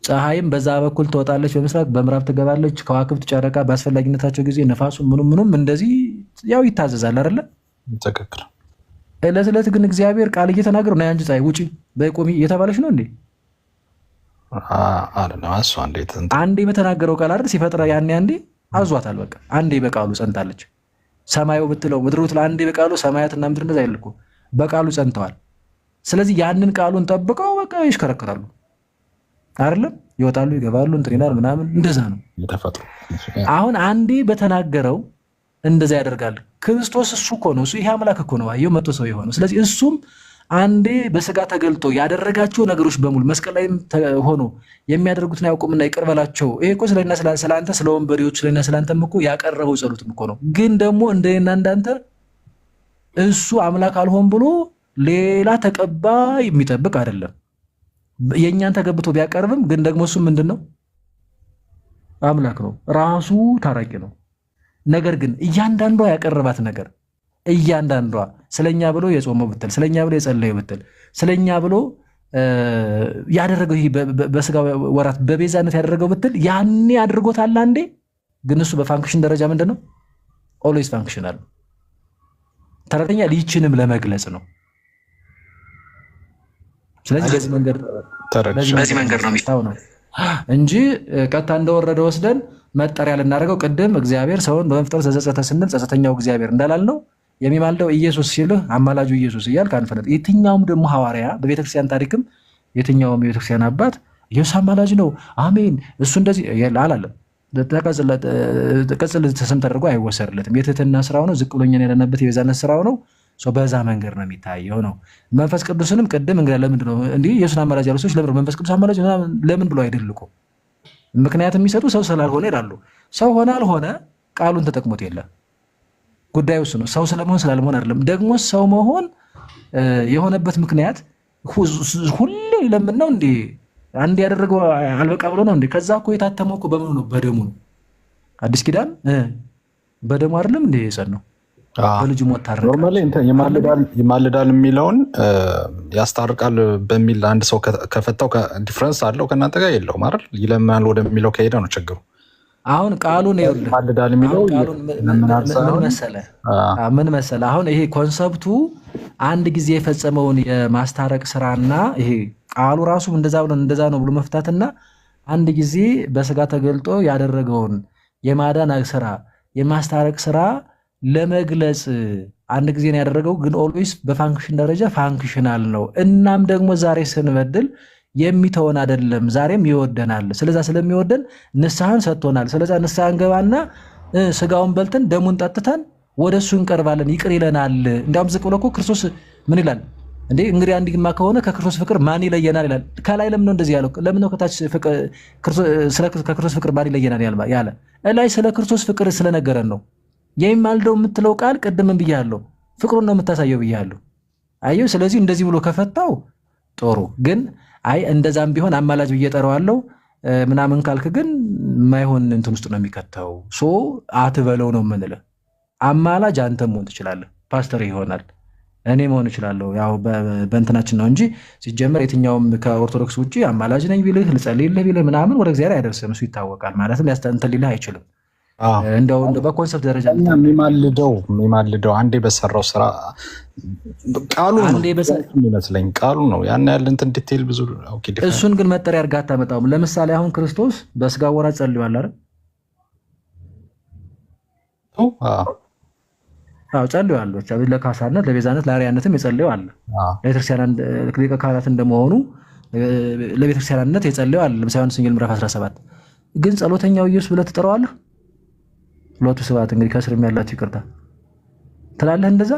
ፀሐይም በዛ በኩል ትወጣለች፣ በምስራቅ በምዕራብ ትገባለች። ከዋክብት ጨረቃ በአስፈላጊነታቸው ጊዜ ነፋሱ ምኑም እንደዚህ ያው ይታዘዛል አይደለ? ትክክል። ዕለት ዕለት ግን እግዚአብሔር ቃል እየተናገረው ና አንቺ ፀሐይ ውጪ በቆሚ እየተባለች ነው እንዴ? አንዴ በተናገረው ቃል አይደል ሲፈጥረ ያኔ አንዴ አዟታል። በቃ አንዴ በቃሉ ጸንታለች። ሰማዩ ብትለው ምድሩ ብትለው አንዴ በቃሉ ሰማያትና ምድር እንደዛ አይልኩ በቃሉ ጸንተዋል። ስለዚህ ያንን ቃሉን ጠብቀው በቃ ይሽከረከራሉ አይደለም? ይወጣሉ ይገባሉ እንትን ይላል ምናምን እንደዛ ነው የተፈጥሮ። አሁን አንዴ በተናገረው እንደዛ ያደርጋል። ክርስቶስ እሱ እኮ ነው። እሱ ይሄ አምላክ እኮ ነው። አየው መጥቶ ሰው የሆነው። ስለዚህ እሱም አንዴ በስጋ ተገልጦ ያደረጋቸው ነገሮች በሙሉ መስቀል ላይም ሆኖ የሚያደርጉትን አያውቁምና ይቅር በላቸው። ይሄ እኮ ስለኛ ስለአንተ ስለ ወንበዴዎች ስለኛ ስለአንተም እኮ ያቀረበው ጸሎትም እኮ ነው። ግን ደግሞ እንደና እንዳንተ እሱ አምላክ አልሆን ብሎ ሌላ ተቀባይ የሚጠብቅ አይደለም። የእኛን ተገብቶ ቢያቀርብም ግን ደግሞ እሱ ምንድን ነው? አምላክ ነው፣ ራሱ ታራቂ ነው። ነገር ግን እያንዳንዷ ያቀረባት ነገር እያንዳንዷ ስለኛ ብሎ የጾመው ብትል፣ ስለኛ ብሎ የጸለየው ብትል፣ ስለኛ ብሎ ያደረገው ይሄ በስጋ ወራት በቤዛነት ያደረገው ብትል ያኔ አድርጎታል አንዴ። ግን እሱ በፋንክሽን ደረጃ ምንድን ነው? ኦልዌይስ ፋንክሽናል። ተረተኛ ሊችንም ለመግለጽ ነው። ስለዚህ በዚህ መንገድ ነው የሚታው ነው እንጂ ቀጥታ እንደወረደ ወስደን መጠሪያ ልናደርገው ቅድም እግዚአብሔር ሰውን በመፍጠር ዘጸጸተ ስንል ጸጸተኛው እግዚአብሔር እንዳላልነው የሚማልደው ኢየሱስ ሲልህ አማላጁ ኢየሱስ እያልክ አንፈለጥ። የትኛውም ደግሞ ሐዋርያ በቤተክርስቲያን ታሪክም የትኛውም የቤተክርስቲያን አባት ኢየሱስ አማላጅ ነው አሜን እሱ እንደዚህ አላለም። ቅጽል ስም ተደርጎ አይወሰርለትም። የትህትና ስራው ነው። ዝቅ ብሎኛን ያለነበት የቤዛነት ስራው ነው። በዛ መንገድ ነው የሚታየው ነው። መንፈስ ቅዱስንም ቅድም እንግዲህ ለምንድን ነው እንዲህ ኢየሱስን አማላጅ ያሉ ሰዎች ለምን መንፈስ ቅዱስ አማላጅ ለምን ብሎ አይደልቁ? ምክንያት የሚሰጡ ሰው ስላልሆነ ይላሉ። ሰው ሆነ አልሆነ ቃሉን ተጠቅሞት የለ ጉዳዩ እሱ ነው። ሰው ስለመሆን ስላልመሆን አይደለም። ደግሞ ሰው መሆን የሆነበት ምክንያት ሁሌ ለምን ነው እንዴ? አንድ ያደረገው አልበቃ ብሎ ነው እንዴ? ከዛ እኮ የታተመው እኮ በምኑ ነው? በደሙ ነው። አዲስ ኪዳን በደሙ አይደለም እንዴ የጸናው? በልጁ ሞት ታረቀ። ኖርማሊ ይማልዳል የሚለውን ያስታርቃል በሚል አንድ ሰው ከፈታው ዲፍረንስ አለው ከእናንተ ጋር የለውም አይደል? ይለምናል ወደሚለው ከሄደ ነው ችግሩ። አሁን ቃሉን ይማልዳል የሚለው ምን መሰለህ? አሁን ይሄ ኮንሰፕቱ አንድ ጊዜ የፈጸመውን የማስታረቅ ስራና ይሄ ቃሉ ራሱ እንደዛ ነው ብሎ መፍታትና አንድ ጊዜ በስጋ ተገልጦ ያደረገውን የማዳን ስራ የማስታረቅ ስራ ለመግለጽ አንድ ጊዜ ነው ያደረገው። ግን ኦልዌይስ በፋንክሽን ደረጃ ፋንክሽናል ነው። እናም ደግሞ ዛሬ ስንበድል የሚተወን አይደለም፣ ዛሬም ይወደናል። ስለዛ ስለሚወደን ንስሐን ሰጥቶናል። ስለዛ ንስሐ እንገባና ስጋውን በልተን ደሙን ጠጥተን ወደ እሱ እንቀርባለን፣ ይቅር ይለናል። እንዲያውም ዝቅ ብሎ እኮ ክርስቶስ ምን ይላል እንዴ? እንግዲህ አንድ ግማ ከሆነ ከክርስቶስ ፍቅር ማን ይለየናል ይላል። ከላይ ለምን ነው እንደዚህ ያለው? ለምን ነው ከታች ከክርስቶስ ፍቅር ማን ይለየናል ያለ? ላይ ስለ ክርስቶስ ፍቅር ስለነገረን ነው። የሚማልደው የምትለው ቃል ቅድምን ብያለሁ፣ ፍቅሩን ነው የምታሳየው ብያለሁ። አየው። ስለዚህ እንደዚህ ብሎ ከፈታው ጥሩ። ግን አይ እንደዛም ቢሆን አማላጅ ብዬ እጠራዋለሁ ምናምን ካልክ ግን የማይሆን እንትን ውስጥ ነው የሚከተው። አትበለው ነው የምንለው። አማላጅ አንተ መሆን ትችላለህ፣ ፓስተር ይሆናል፣ እኔ መሆን እችላለሁ። ያው በእንትናችን ነው እንጂ ሲጀመር የትኛውም ከኦርቶዶክስ ውጭ አማላጅ ነኝ ቢልህ ልጸልይልህ ቢልህ ምናምን ወደ እግዚአብሔር አይደርስም። እሱ ይታወቃል። ማለትም ሊያስተንትን ሊልህ አይችልም። እንደው በኮንሰፕት ደረጃ የሚማልደው አንዴ በሰራው ስራ ቃሉ ይመስለኝ ቃሉ ነው ያን ያለ እንትን ዲቴል ብዙ። እሱን ግን መጠሪያ አድርጋ አታመጣውም። ለምሳሌ አሁን ክርስቶስ በስጋ ወራት ጸልዋል አይደል? አዎ ጸልዋል። ብቻ ለካሳነት ለቤዛነት ለአርያነትም የጸለየው አለ። ለቤተክርስቲያን ሊቀ ካህናት እንደመሆኑ ለቤተክርስቲያንነት የጸለየው አለ። ለምሳሌ ዮሐንስ ወንጌል ምዕራፍ 17 ግን ጸሎተኛው ኢየሱስ ብለህ ትጠራዋለህ? ሁለቱ ስብሐት እንግዲህ ከስርም ያላችሁ ይቅርታ ትላለህ። እንደዛ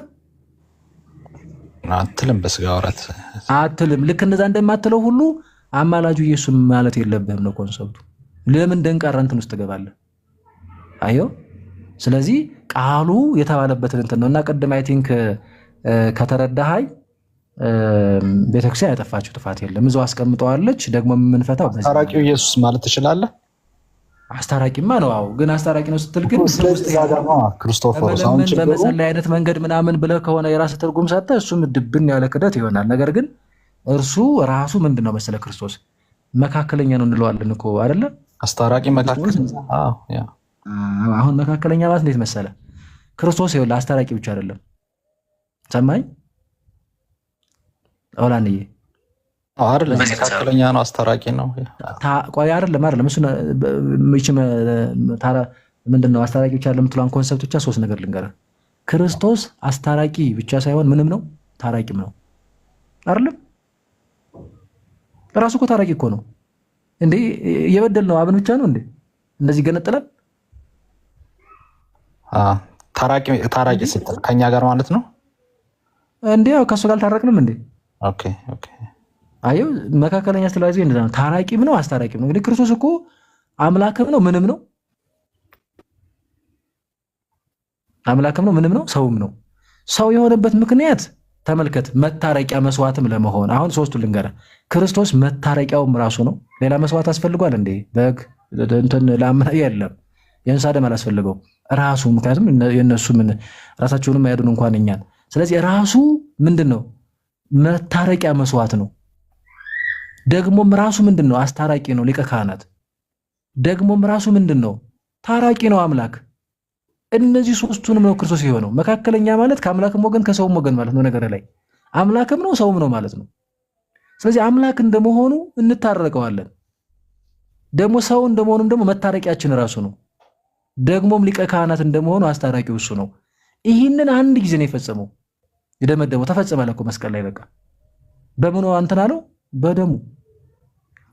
አትልም፣ በስጋ ወራት አትልም። ልክ እንደዛ እንደማትለው ሁሉ አማላጁ ኢየሱስ ማለት የለብህም ነው ኮንሰፕቱ። ለምን ደንቃራ እንትን ውስጥ ትገባለህ? አየው። ስለዚህ ቃሉ የተባለበትን እንትን ነው እና ቅድም አይ ቲንክ ከተረዳሃይ ቤተክርስቲያን ያጠፋችው ጥፋት የለም። እዛው አስቀምጠዋለች። ደግሞ የምንፈታው አስታራቂው ኢየሱስ ማለት ትችላለህ። አስታራቂማ ነው። አዎ ግን አስታራቂ ነው ስትል ግን ክርስቶፎሮስ በመጸለይ አይነት መንገድ ምናምን ብለህ ከሆነ የራስህ ትርጉም ሰጥተህ እሱም ድብን ያለ ክደት ይሆናል። ነገር ግን እርሱ ራሱ ምንድን ነው መሰለህ ክርስቶስ መካከለኛ ነው እንለዋለን እኮ አይደለ? አስታራቂ መካከለኛ። አሁን መካከለኛ ማለት እንዴት መሰለህ? ክርስቶስ ይኸውልህ አስታራቂ ብቻ አይደለም። ሰማኝ አውላንዬ አይደለም መካከለኛ ነው፣ አስታራቂ ነው። ቆይ አይደለም እሱ ምንድን ነው አስታራቂ ብቻ ለምትሏን ኮንሰፕት ብቻ ሶስት ነገር ልንገርህ። ክርስቶስ አስታራቂ ብቻ ሳይሆን ምንም ነው፣ ታራቂም ነው። አይደለም ራሱ እኮ ታራቂ እኮ ነው እንዴ። የበደል ነው አብን ብቻ ነው እንዴ እንደዚህ ገነጥለን? ታራቂ ስትል ከኛ ጋር ማለት ነው እንዴ? ያው ከሱ ጋር አልታረቅንም እንዴ? አየው መካከለኛ ስለዚህ እንደዛ ነው። ታራቂም ነው አስታራቂም ነው። እንግዲህ ክርስቶስ እኮ አምላክም ነው ምንም ነው፣ አምላክም ነው ምንም ነው፣ ሰውም ነው። ሰው የሆነበት ምክንያት ተመልከት፣ መታረቂያ መስዋዕትም ለመሆን አሁን ሶስቱ ልንገረ ክርስቶስ መታረቂያውም ራሱ ነው። ሌላ መስዋዕት አስፈልጓል እንዴ? በግ እንትን ላምና የለም። የእንስሳ ደም አላስፈልገው ራሱ። ምክንያቱም የነሱ ምን ራሳቸውንም አይያዱን እንኳን እኛን። ስለዚህ ራሱ ምንድን ነው? መታረቂያ መስዋዕት ነው። ደግሞም ራሱ ምንድን ነው? አስታራቂ ነው፣ ሊቀ ካህናት። ደግሞም ራሱ ምንድን ነው? ታራቂ ነው፣ አምላክ። እነዚህ ሶስቱንም ነው ክርስቶስ የሆነው። መካከለኛ ማለት ከአምላክም ወገን ከሰውም ወገን ማለት ነው። ነገር ላይ አምላክም ነው ሰውም ነው ማለት ነው። ስለዚህ አምላክ እንደመሆኑ እንታረቀዋለን። ደግሞ ሰው እንደመሆኑም ደግሞ መታረቂያችን ራሱ ነው። ደግሞም ሊቀ ካህናት እንደመሆኑ አስታራቂው እሱ ነው። ይህንን አንድ ጊዜ ነው የፈጸመው፣ የደመደመው። ተፈጸመ እኮ መስቀል ላይ በቃ በምኑ እንትን አለው? በደሙ።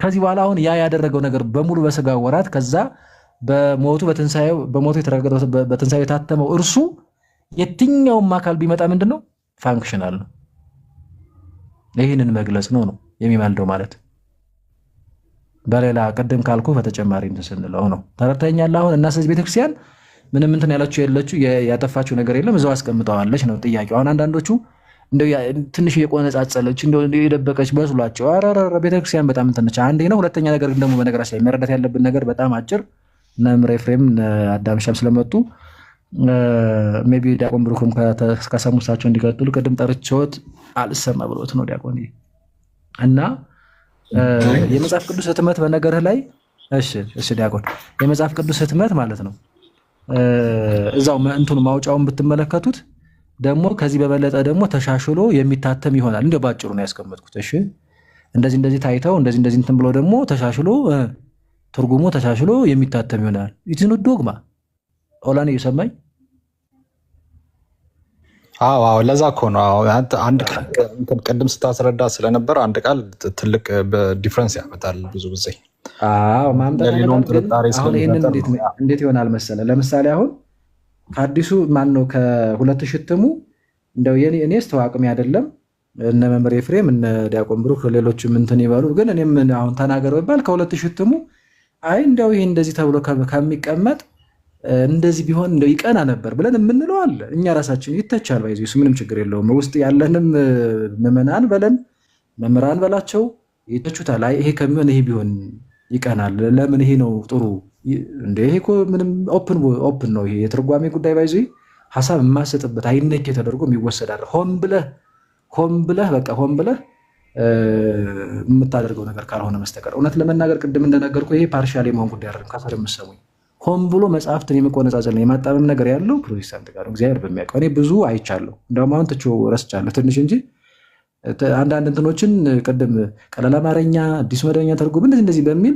ከዚህ በኋላ አሁን ያ ያደረገው ነገር በሙሉ በስጋ ወራት ከዛ በሞቱ የተረጋገጠው በትንሳኤው የታተመው እርሱ የትኛውም አካል ቢመጣ ምንድነው? ፋንክሽናል ነው። ይህንን መግለጽ ነው የሚማልደው ማለት በሌላ ቅድም ካልኩ በተጨማሪ እንትን ስንለው ነው። ተረድተኛል አሁን? እና ስለዚህ ቤተክርስቲያን ምንም እንትን ያላችሁ የለችው ያጠፋችሁ ነገር የለም፣ እዛው አስቀምጠዋለች ነው ጥያቄው። አሁን አንዳንዶቹ እንደው ትንሽ የቆነጻጸለች እንደው የደበቀች መስሏቸው፣ ኧረ ቤተክርስቲያን በጣም እንትን ነች። አንዴ ነው። ሁለተኛ ነገር ደግሞ በነገራችን ላይ መረዳት ያለብን ነገር በጣም አጭር እና ምሬ ፍሬም አዳም ሻም ስለመጡ ሜቢ ዲያቆን ብሩክም ከሰሙሳቸው እንዲቀጥሉ ቅድም ጠርቼዎት አልሰማ ብሎት ነው ዲያቆን እና የመጽሐፍ ቅዱስ ህትመት በነገርህ ላይ እሺ ዲያቆን የመጽሐፍ ቅዱስ ህትመት ማለት ነው እዛው እንትኑ ማውጫውን ብትመለከቱት ደግሞ ከዚህ በበለጠ ደግሞ ተሻሽሎ የሚታተም ይሆናል። እንደው ባጭሩ ነው ያስቀመጥኩት። እሺ እንደዚህ ታይተው እንደዚህ እንትን ብሎ ደግሞ ተሻሽሎ ትርጉሙ ተሻሽሎ የሚታተም ይሆናል። ይትኑ ዶግማ ኦላኔ እየሰማኝ? አዎ ለዛ እኮ ነው አንድ ቃል ቅድም ስታስረዳ ስለነበር አንድ ቃል ትልቅ ዲፍረንስ ያመጣል ብዙ ጊዜ። ማምጣት አሁን ይህንን እንዴት ይሆናል መሰለ? ለምሳሌ አሁን ከአዲሱ ማነው ከሁለት ሽትሙ እንደው እኔስ ተዋቅሜ አይደለም እነ መምህር ኤፍሬም እነ ዲያቆን ብሩክ ሌሎችም እንትን ይበሉ፣ ግን እኔም አሁን ተናገረው ይባል ከሁለት ሽትሙ አይ እንደው ይሄ እንደዚህ ተብሎ ከሚቀመጥ እንደዚህ ቢሆን እንደው ይቀና ነበር ብለን የምንለው አለ። እኛ ራሳችን ይተቻል ባይዚ እሱ ምንም ችግር የለውም። ውስጥ ያለንም ምዕመናን በለን መምህራን በላቸው ይተቹታል። አይ ይሄ ከሚሆን ይሄ ቢሆን ይቀናል፣ ለምን ይሄ ነው ጥሩ እንደ ይሄ እኮ ምንም ኦፕን ነው። ይሄ የትርጓሜ ጉዳይ ባይዚ ሐሳብ የማሰጥበት አይነኬ ተደርጎ የሚወሰዳል። ሆን ብለህ በቃ ሆን ብለህ የምታደርገው ነገር ካልሆነ መስተቀር እውነት ለመናገር ቅድም እንደነገርኩ ይሄ ፓርሻል የመሆን ጉዳይ አይደለም። ካፈር የምትሰሙኝ ሆን ብሎ መጽሐፍትን የመቆነጻጸል ነው የማጣመም ነገር ያለው ፕሮቴስታንት ጋር እግዚአብሔር በሚያውቀው እኔ ብዙ አይቻለሁ። እንደውም አሁን ትቼው ረስቻለሁ ትንሽ እንጂ አንዳንድ እንትኖችን ቅድም ቀለል አማርኛ አዲሱ መደበኛ ተርጉም እንደዚህ በሚል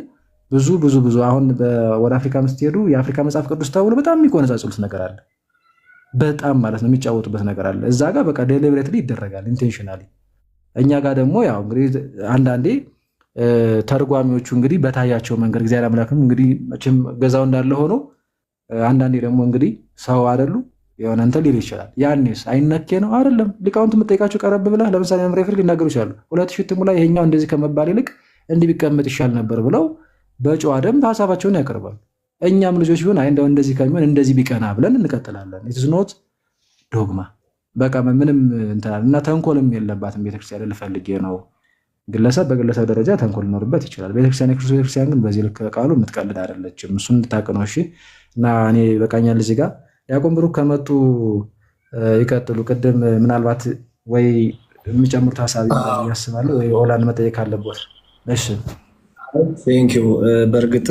ብዙ አሁን ወደ አፍሪካ ስትሄዱ የአፍሪካ መጽሐፍ ቅዱስ ተብሎ በጣም የሚቆነጻጽሉት ነገር አለ። በጣም ማለት ነው የሚጫወቱበት ነገር አለ። እዛ ጋር በቃ ዴሊብሬትሊ ይደረጋል ኢንቴንሽናሊ። እኛ ጋር ደግሞ ያው እንግዲህ አንዳንዴ ተርጓሚዎቹ እንግዲህ በታያቸው መንገድ እግዚአብሔር አምላክም እንግዲህ መቼም ገዛው እንዳለ ሆኖ አንዳንዴ ደግሞ እንግዲህ ሰው አይደሉ የሆነ እንትን ሊል ይችላል። ያኔስ አይነኬ ነው አይደለም? ሊቃውንት የምጠይቃቸው ቀረብ ብለህ ለምሳሌ መምህር ኤፍሬም ሊናገሩ ይችላሉ። ሁለት ሽትሙ ላይ ይሄኛው እንደዚህ ከመባል ይልቅ እንዲህ ቢቀመጥ ይሻል ነበር ብለው በጨዋ ደንብ ሀሳባቸውን ያቀርባሉ። እኛም ልጆች ቢሆን አይ እንደው እንደዚህ ከሚሆን እንደዚህ ቢቀና ብለን እንቀጥላለን። ኢትስ ኖት ዶግማ በቃ ምንም እንትን እና ተንኮልም የለባትም ቤተክርስቲያን ልፈልጌ ነው። ግለሰብ በግለሰብ ደረጃ ተንኮል ሊኖርበት ይችላል። ቤተክርስቲያን የክርስቶስ ቤተክርስቲያን ግን በዚህ ልክ ቃሉ የምትቀልድ አይደለችም። እሱን እንድታውቅ ነው። እሺ እና እኔ በቃኛል። እዚህ ጋር ዲያቆን ብሩክ ከመጡ ይቀጥሉ። ቅድም ምናልባት ወይ የሚጨምሩት ሀሳብ ያስባለሁ ወይ ኦላን መጠየቅ አለበት። እሺ ቴንኪው። በእርግጥ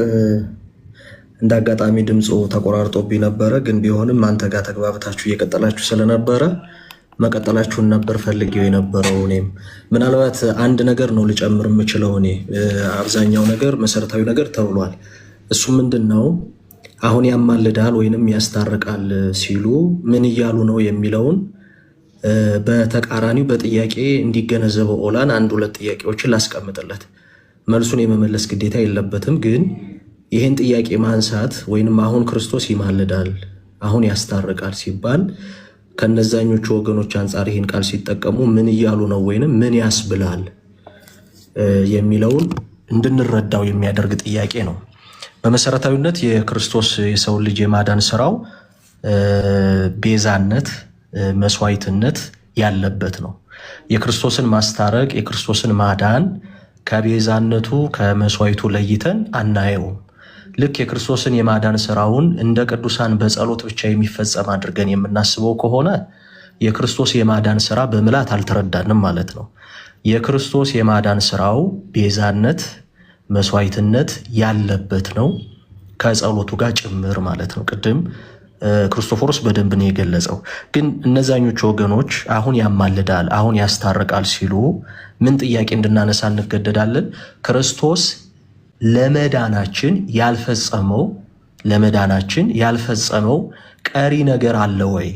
እንደ አጋጣሚ ድምፁ ተቆራርጦብኝ ነበረ፣ ግን ቢሆንም አንተ ጋር ተግባብታችሁ እየቀጠላችሁ ስለነበረ መቀጠላችሁን ነበር ፈልጌው የነበረው። እኔም ምናልባት አንድ ነገር ነው ልጨምር የምችለው። እኔ አብዛኛው ነገር መሰረታዊ ነገር ተብሏል። እሱ ምንድን ነው አሁን ያማልዳል ወይንም ያስታርቃል ሲሉ ምን እያሉ ነው የሚለውን በተቃራኒው በጥያቄ እንዲገነዘበው ኦላን አንድ ሁለት ጥያቄዎችን ላስቀምጥለት። መልሱን የመመለስ ግዴታ የለበትም፣ ግን ይህን ጥያቄ ማንሳት ወይንም አሁን ክርስቶስ ይማልዳል አሁን ያስታርቃል ሲባል ከነዛኞቹ ወገኖች አንጻር ይህን ቃል ሲጠቀሙ ምን እያሉ ነው ወይንም ምን ያስብላል የሚለውን እንድንረዳው የሚያደርግ ጥያቄ ነው። በመሰረታዊነት የክርስቶስ የሰው ልጅ የማዳን ስራው ቤዛነት፣ መስዋዕትነት ያለበት ነው። የክርስቶስን ማስታረቅ፣ የክርስቶስን ማዳን ከቤዛነቱ ከመስዋዕቱ ለይተን አናየውም። ልክ የክርስቶስን የማዳን ስራውን እንደ ቅዱሳን በጸሎት ብቻ የሚፈጸም አድርገን የምናስበው ከሆነ የክርስቶስ የማዳን ስራ በምላት አልተረዳንም ማለት ነው። የክርስቶስ የማዳን ስራው ቤዛነት፣ መስዋዕትነት ያለበት ነው፣ ከጸሎቱ ጋር ጭምር ማለት ነው። ቅድም ክርስቶፎሮስ በደንብ ነው የገለጸው። ግን እነዛኞቹ ወገኖች አሁን ያማልዳል፣ አሁን ያስታርቃል ሲሉ ምን ጥያቄ እንድናነሳ እንገደዳለን? ክርስቶስ ለመዳናችን ያልፈጸመው ቀሪ ነገር አለ ወይ?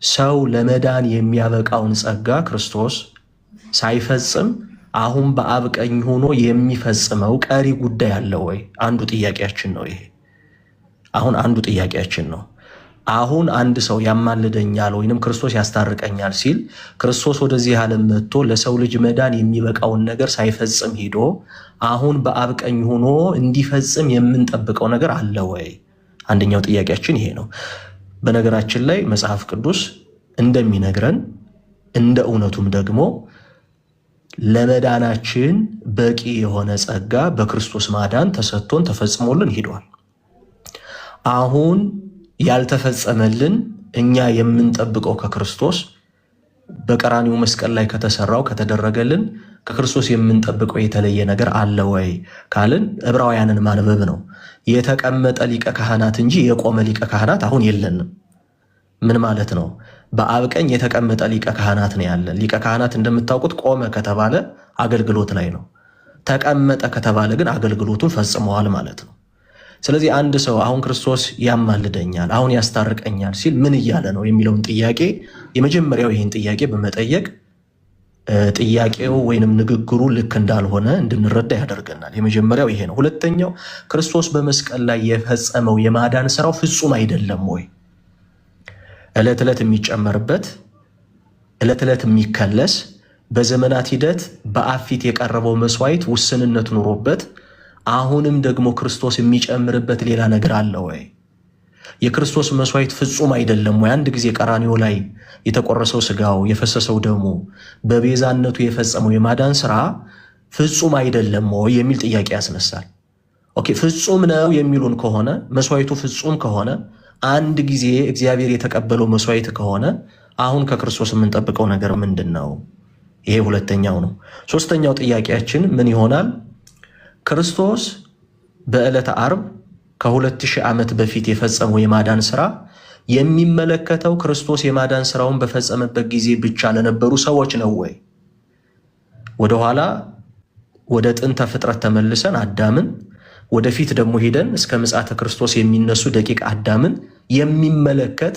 ሰው ለመዳን የሚያበቃውን ጸጋ ክርስቶስ ሳይፈጽም አሁን በአብ ቀኝ ሆኖ የሚፈጽመው ቀሪ ጉዳይ አለ ወይ? አንዱ ጥያቄያችን ነው ይሄ። አንዱ ጥያቄያችን ነው። አሁን አንድ ሰው ያማልደኛል ወይንም ክርስቶስ ያስታርቀኛል ሲል ክርስቶስ ወደዚህ ዓለም መጥቶ ለሰው ልጅ መዳን የሚበቃውን ነገር ሳይፈጽም ሄዶ አሁን በአብ ቀኝ ሆኖ እንዲፈጽም የምንጠብቀው ነገር አለ ወይ? አንደኛው ጥያቄያችን ይሄ ነው። በነገራችን ላይ መጽሐፍ ቅዱስ እንደሚነግረን እንደ እውነቱም ደግሞ ለመዳናችን በቂ የሆነ ጸጋ በክርስቶስ ማዳን ተሰጥቶን ተፈጽሞልን ሄዷል። አሁን ያልተፈጸመልን እኛ የምንጠብቀው ከክርስቶስ በቀራኒው መስቀል ላይ ከተሰራው ከተደረገልን ከክርስቶስ የምንጠብቀው የተለየ ነገር አለ ወይ ካልን ዕብራውያንን ማንበብ ነው። የተቀመጠ ሊቀ ካህናት እንጂ የቆመ ሊቀ ካህናት አሁን የለንም። ምን ማለት ነው? በአብ ቀኝ የተቀመጠ ሊቀ ካህናት ነው ያለን። ሊቀ ካህናት እንደምታውቁት ቆመ ከተባለ አገልግሎት ላይ ነው፣ ተቀመጠ ከተባለ ግን አገልግሎቱን ፈጽመዋል ማለት ነው። ስለዚህ አንድ ሰው አሁን ክርስቶስ ያማልደኛል፣ አሁን ያስታርቀኛል ሲል ምን እያለ ነው የሚለውን ጥያቄ የመጀመሪያው ይህን ጥያቄ በመጠየቅ ጥያቄው ወይንም ንግግሩ ልክ እንዳልሆነ እንድንረዳ ያደርገናል። የመጀመሪያው ይሄ ነው። ሁለተኛው ክርስቶስ በመስቀል ላይ የፈጸመው የማዳን ስራው ፍጹም አይደለም ወይ? ዕለት ዕለት የሚጨመርበት፣ ዕለት ዕለት የሚከለስ፣ በዘመናት ሂደት በአብ ፊት የቀረበው መስዋዕት ውስንነት ኑሮበት አሁንም ደግሞ ክርስቶስ የሚጨምርበት ሌላ ነገር አለ ወይ? የክርስቶስ መስዋዕት ፍጹም አይደለም ወይ? አንድ ጊዜ ቀራንዮ ላይ የተቆረሰው ስጋው የፈሰሰው ደሙ በቤዛነቱ የፈጸመው የማዳን ስራ ፍጹም አይደለም ወይ የሚል ጥያቄ ያስነሳል። ኦኬ፣ ፍጹም ነው የሚሉን ከሆነ መስዋዕቱ ፍጹም ከሆነ አንድ ጊዜ እግዚአብሔር የተቀበለው መስዋዕት ከሆነ አሁን ከክርስቶስ የምንጠብቀው ነገር ምንድን ነው? ይሄ ሁለተኛው ነው። ሶስተኛው ጥያቄያችን ምን ይሆናል? ክርስቶስ በዕለተ ዓርብ ከ2000 ዓመት በፊት የፈጸመው የማዳን ስራ የሚመለከተው ክርስቶስ የማዳን ስራውን በፈጸመበት ጊዜ ብቻ ለነበሩ ሰዎች ነው ወይ? ወደኋላ ወደ ጥንተ ፍጥረት ተመልሰን አዳምን፣ ወደፊት ደግሞ ሄደን እስከ ምጽአተ ክርስቶስ የሚነሱ ደቂቅ አዳምን የሚመለከት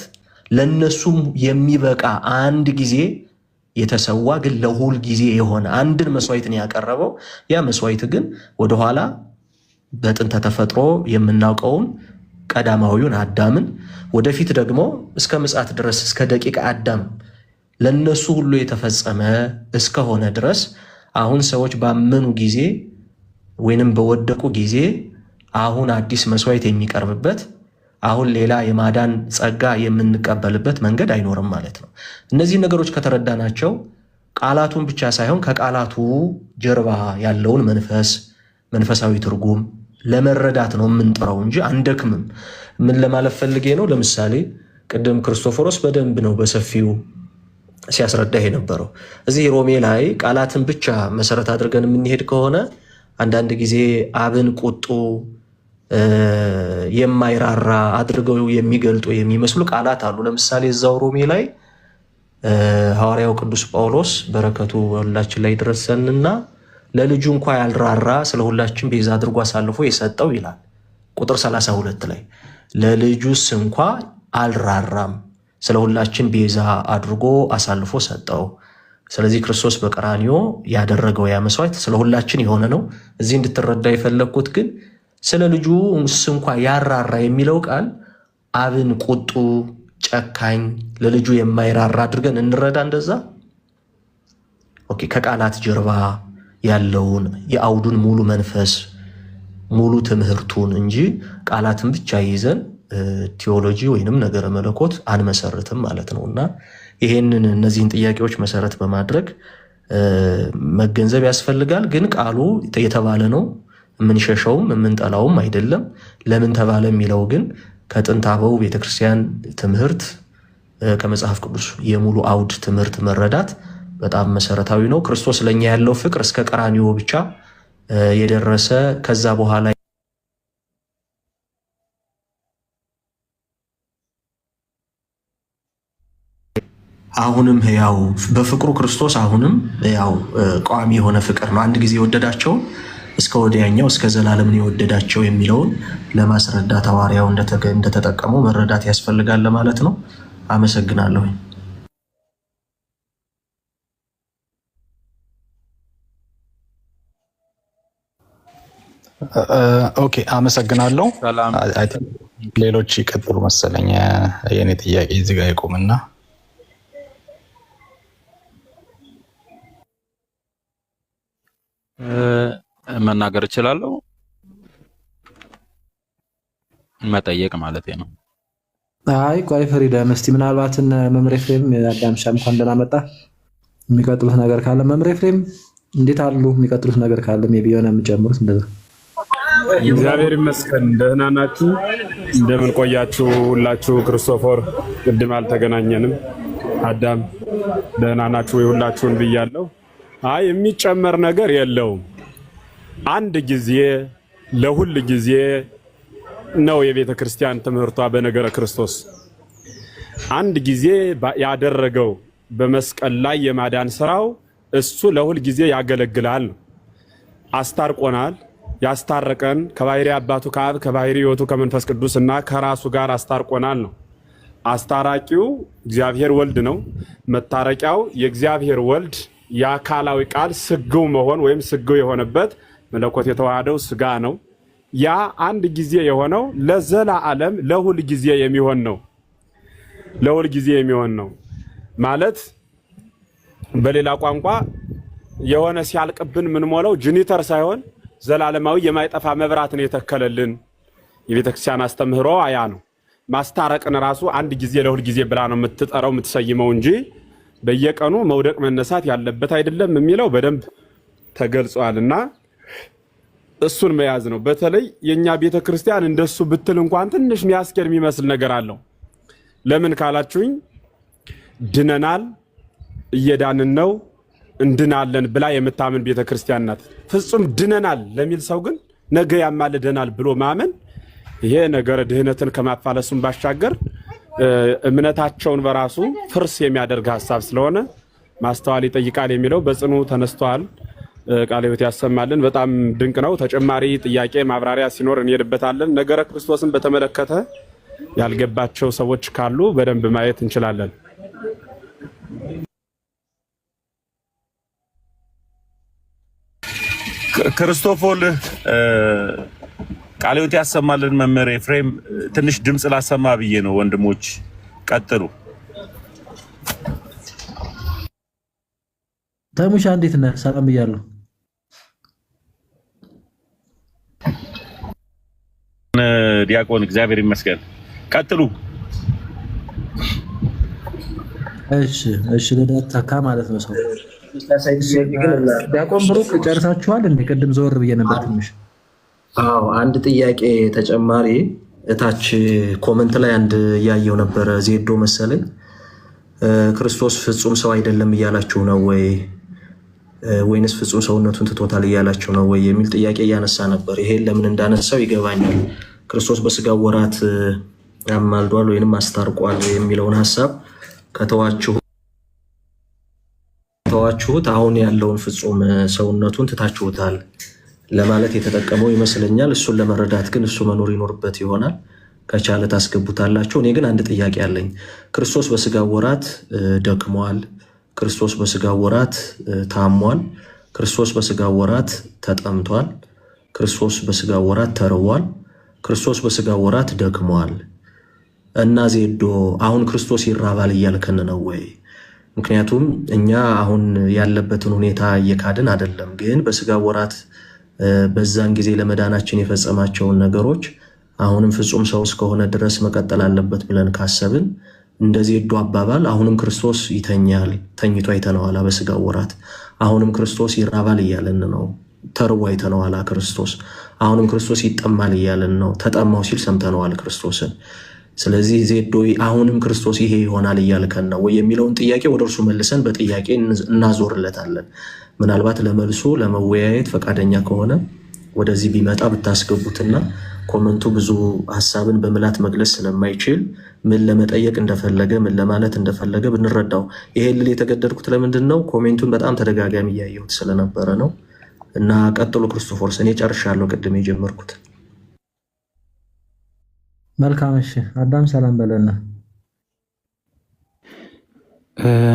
ለነሱም የሚበቃ አንድ ጊዜ የተሰዋ ግን ለሁል ጊዜ የሆነ አንድን መስዋዕትን ያቀረበው ያ መስዋዕት ግን ወደኋላ በጥንተ ተፈጥሮ የምናውቀውን ቀዳማዊውን አዳምን ወደፊት ደግሞ እስከ ምጽአት ድረስ እስከ ደቂቅ አዳም ለነሱ ሁሉ የተፈጸመ እስከሆነ ድረስ አሁን ሰዎች ባመኑ ጊዜ ወይንም በወደቁ ጊዜ አሁን አዲስ መስዋዕት የሚቀርብበት አሁን ሌላ የማዳን ጸጋ የምንቀበልበት መንገድ አይኖርም ማለት ነው። እነዚህ ነገሮች ከተረዳናቸው ቃላቱን ብቻ ሳይሆን ከቃላቱ ጀርባ ያለውን መንፈሳዊ ትርጉም ለመረዳት ነው የምንጥረው እንጂ አንደክምም። ምን ለማለት ፈልጌ ነው? ለምሳሌ ቅድም ክርስቶፎሮስ በደንብ ነው በሰፊው ሲያስረዳ የነበረው። እዚህ ሮሜ ላይ ቃላትን ብቻ መሰረት አድርገን የምንሄድ ከሆነ አንዳንድ ጊዜ አብን ቁጡ የማይራራ አድርገው የሚገልጡ የሚመስሉ ቃላት አሉ። ለምሳሌ እዛው ሮሜ ላይ ሐዋርያው ቅዱስ ጳውሎስ በረከቱ ሁላችን ላይ ድረሰንና ለልጁ እንኳ ያልራራ ስለ ሁላችን ቤዛ አድርጎ አሳልፎ የሰጠው ይላል። ቁጥር 32 ላይ ለልጁስ እንኳ አልራራም ስለ ሁላችን ቤዛ አድርጎ አሳልፎ ሰጠው። ስለዚህ ክርስቶስ በቀራንዮ ያደረገው ያ መስዋዕት ስለ ሁላችን የሆነ ነው። እዚህ እንድትረዳ የፈለግኩት ግን ስለ ልጁ እንኳ ያራራ የሚለው ቃል አብን ቁጡ ጨካኝ፣ ለልጁ የማይራራ አድርገን እንረዳ እንደዛ። ኦኬ፣ ከቃላት ጀርባ ያለውን የአውዱን ሙሉ መንፈስ ሙሉ ትምህርቱን እንጂ ቃላትን ብቻ ይዘን ቴዎሎጂ ወይንም ነገረ መለኮት አንመሰርትም ማለት ነውና ይሄንን እነዚህን ጥያቄዎች መሰረት በማድረግ መገንዘብ ያስፈልጋል። ግን ቃሉ የተባለ ነው፣ የምንሸሸውም የምንጠላውም አይደለም። ለምን ተባለ የሚለው ግን ከጥንት አበው ቤተክርስቲያን ትምህርት ከመጽሐፍ ቅዱስ የሙሉ አውድ ትምህርት መረዳት በጣም መሰረታዊ ነው። ክርስቶስ ለኛ ያለው ፍቅር እስከ ቀራንዮ ብቻ የደረሰ ከዛ በኋላ አሁንም ያው በፍቅሩ ክርስቶስ አሁንም ያው ቋሚ የሆነ ፍቅር ነው። አንድ ጊዜ የወደዳቸው እስከ ወዲያኛው እስከ ዘላለም ነው የወደዳቸው የሚለውን ለማስረዳት ሐዋርያው እንደተጠቀመው መረዳት ያስፈልጋል ለማለት ነው። አመሰግናለሁ። ኦኬ፣ አመሰግናለሁ። ሌሎች ይቀጥሉ መሰለኝ። የኔ ጥያቄ እዚህ ጋር ይቆምና መናገር እችላለሁ፣ መጠየቅ ማለት ነው። አይ ቆይ ፍሪደም፣ እስቲ ምናልባትን መምሬ ፍሬም አዳምሻ እንኳን ደህና መጣ። የሚቀጥሉት ነገር ካለ መምሬ ፍሬም እንዴት አሉ? የሚቀጥሉት ነገር ካለ ሜቢ የሆነ የምጨምሩት እንደዛ። እግዚአብሔር ይመስገን። ደህና ናችሁ? እንደምን ቆያችሁ? ሁላችሁ ክርስቶፎር ቅድም አልተገናኘንም። አዳም ደህና ናችሁ ወይ? ሁላችሁን ብያለሁ። አይ የሚጨመር ነገር የለውም። አንድ ጊዜ ለሁል ጊዜ ነው የቤተ ክርስቲያን ትምህርቷ በነገረ ክርስቶስ። አንድ ጊዜ ያደረገው በመስቀል ላይ የማዳን ስራው እሱ ለሁል ጊዜ ያገለግላል። አስታርቆናል። ያስታረቀን ከባሕርይ አባቱ ከአብ ከባሕርይ ሕይወቱ ከመንፈስ ቅዱስና ከራሱ ጋር አስታርቆናል ነው። አስታራቂው እግዚአብሔር ወልድ ነው። መታረቂያው የእግዚአብሔር ወልድ የአካላዊ ቃል ስግው መሆን ወይም ስግው የሆነበት መለኮት የተዋሃደው ስጋ ነው። ያ አንድ ጊዜ የሆነው ለዘላለም ለሁል ጊዜ የሚሆን ነው። ለሁል ጊዜ የሚሆን ነው ማለት በሌላ ቋንቋ የሆነ ሲያልቅብን ምን ሞላው ጂኒተር ሳይሆን ዘላለማዊ የማይጠፋ መብራትን የተከለልን የቤተክርስቲያን አስተምህሮ ያ ነው። ማስታረቅን ራሱ አንድ ጊዜ ለሁል ጊዜ ብላ ነው የምትጠራው የምትሰይመው እንጂ በየቀኑ መውደቅ መነሳት ያለበት አይደለም የሚለው በደንብ ተገልጿልና እሱን መያዝ ነው። በተለይ የኛ ቤተክርስቲያን እንደሱ ብትል እንኳን ትንሽ የሚያስኬድ የሚመስል ነገር አለው። ለምን ካላችሁኝ ድነናል፣ እየዳንን ነው፣ እንድናለን ብላ የምታምን ቤተክርስቲያን ናት። ፍጹም ድነናል ለሚል ሰው ግን ነገ ያማልደናል ብሎ ማመን ይሄ ነገር ድህነትን ከማፋለሱን ባሻገር እምነታቸውን በራሱ ፍርስ የሚያደርግ ሐሳብ ስለሆነ ማስተዋል ይጠይቃል የሚለው በጽኑ ተነስተዋል። ቃለ ሕይወት ያሰማልን። በጣም ድንቅ ነው። ተጨማሪ ጥያቄ ማብራሪያ ሲኖር እንሄድበታለን። ነገረ ክርስቶስን በተመለከተ ያልገባቸው ሰዎች ካሉ በደንብ ማየት እንችላለን። ክርስቶፎር ቃለ ሕይወት ያሰማልን። መምህር ኤፍሬም ትንሽ ድምፅ ላሰማ ብዬ ነው። ወንድሞች ቀጥሉ። ተሙሻ እንዴት ነህ? ሰላም ብያለሁ። ዲያቆን እግዚአብሔር ይመስገን። ቀጥሉ። እሺ ልደት ተካ ማለት ነው ሰው። ዲያቆን ብሩክ ጨርሳችኋል እንዴ? ቅድም ዘወር ብዬ ነበር ትንሽ። አዎ አንድ ጥያቄ ተጨማሪ እታች ኮመንት ላይ አንድ እያየው ነበረ። ዜዶ መሰለኝ ክርስቶስ ፍጹም ሰው አይደለም እያላችሁ ነው ወይ ወይንስ ፍጹም ሰውነቱን ትቶታል እያላችሁ ነው ወይ የሚል ጥያቄ እያነሳ ነበር። ይሄን ለምን እንዳነሳው ይገባኛል። ክርስቶስ በስጋው ወራት አማልዷል ወይንም አስታርቋል የሚለውን ሐሳብ ከተዋችሁት አሁን ያለውን ፍጹም ሰውነቱን ትታችሁታል ለማለት የተጠቀመው ይመስለኛል። እሱን ለመረዳት ግን እሱ መኖር ይኖርበት ይሆናል። ከቻለ ታስገቡታላችሁ። እኔ ግን አንድ ጥያቄ አለኝ። ክርስቶስ በስጋው ወራት ደክሟል። ክርስቶስ በስጋው ወራት ታሟል። ክርስቶስ በስጋው ወራት ተጠምቷል። ክርስቶስ በስጋው ወራት ተርቧል። ክርስቶስ በስጋው ወራት ደክሟል። እና ዜዶ አሁን ክርስቶስ ይራባል እያልከን ነው ወይ? ምክንያቱም እኛ አሁን ያለበትን ሁኔታ እየካድን አይደለም፣ ግን በስጋ ወራት በዛን ጊዜ ለመዳናችን የፈጸማቸውን ነገሮች አሁንም ፍጹም ሰው እስከሆነ ድረስ መቀጠል አለበት ብለን ካሰብን እንደዚህ ዜዶ አባባል አሁንም ክርስቶስ ይተኛል፣ ተኝቶ አይተነዋል በስጋ ወራት። አሁንም ክርስቶስ ይራባል እያለን ነው፣ ተርቦ አይተነዋል ክርስቶስ። አሁንም ክርስቶስ ይጠማል እያለን ነው፣ ተጠማው ሲል ሰምተነዋል ክርስቶስን። ስለዚህ ዜዶ አሁንም ክርስቶስ ይሄ ይሆናል እያልከን ነው ወይ የሚለውን ጥያቄ ወደ እርሱ መልሰን በጥያቄ እናዞርለታለን። ምናልባት ለመልሱ ለመወያየት ፈቃደኛ ከሆነ ወደዚህ ቢመጣ ብታስገቡትና ኮመንቱ ብዙ ሐሳብን በመላት መግለጽ ስለማይችል ምን ለመጠየቅ እንደፈለገ ምን ለማለት እንደፈለገ ብንረዳው። ይሄ ልል የተገደድኩት ለምንድን ነው? ኮሜንቱን በጣም ተደጋጋሚ እያየሁት ስለነበረ ነው። እና ቀጥሎ ክርስቶፎርስ፣ እኔ ጨርሻለሁ ቅድም የጀመርኩት። መልካም እሺ፣ አዳም ሰላም በለና።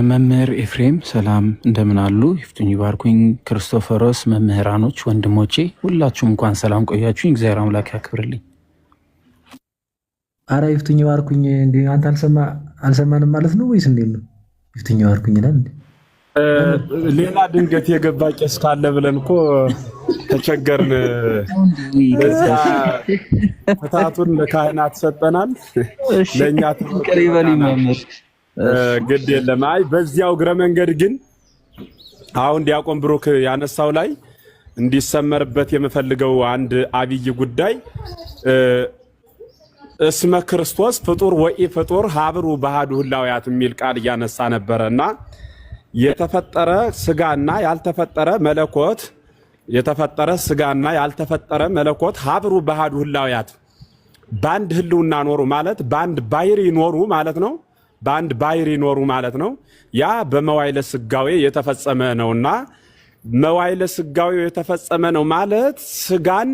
መምህር ኤፍሬም ሰላም እንደምን አሉ? ይፍቱኝ ይባርኩኝ። ክርስቶፎሮስ፣ መምህራኖች፣ ወንድሞቼ ሁላችሁም እንኳን ሰላም ቆያችሁኝ። እግዚአብሔር አምላክ ያክብርልኝ። አረ ይፍቱኝ ይባርኩኝ። እንዴ አንተ አልሰማንም ማለት ነው ወይስ እንዴት ነው? ይፍቱኝ ይባርኩኝ ይላል እንዴ? ሌላ ድንገት የገባ ቄስ ካለ ብለን እኮ ተቸገርን። በዚያ ፍታቱን ለካህናት ሰጠናል። ለእኛ ግድ የለም። አይ በዚያው እግረ መንገድ ግን አሁን ዲያቆን ብሩክ ያነሳው ላይ እንዲሰመርበት የምፈልገው አንድ አብይ ጉዳይ እስመ ክርስቶስ ፍጡር ወኢ ፍጡር ሀብሩ ባህዱ ህላውያት የሚል ቃል እያነሳ ነበረና የተፈጠረ ስጋና ያልተፈጠረ መለኮት የተፈጠረ ያልተፈጠረ መለኮት ሀብሩ ባህዱ ህላውያት በአንድ ህልውና ኖሩ ማለት በአንድ ባሕርይ ኖሩ ማለት ነው። በአንድ ባሕርይ ኖሩ ማለት ነው። ያ በመዋዕለ ሥጋዌ የተፈጸመ ነውና መዋዕለ ሥጋዌ የተፈጸመ ነው ማለት ስጋን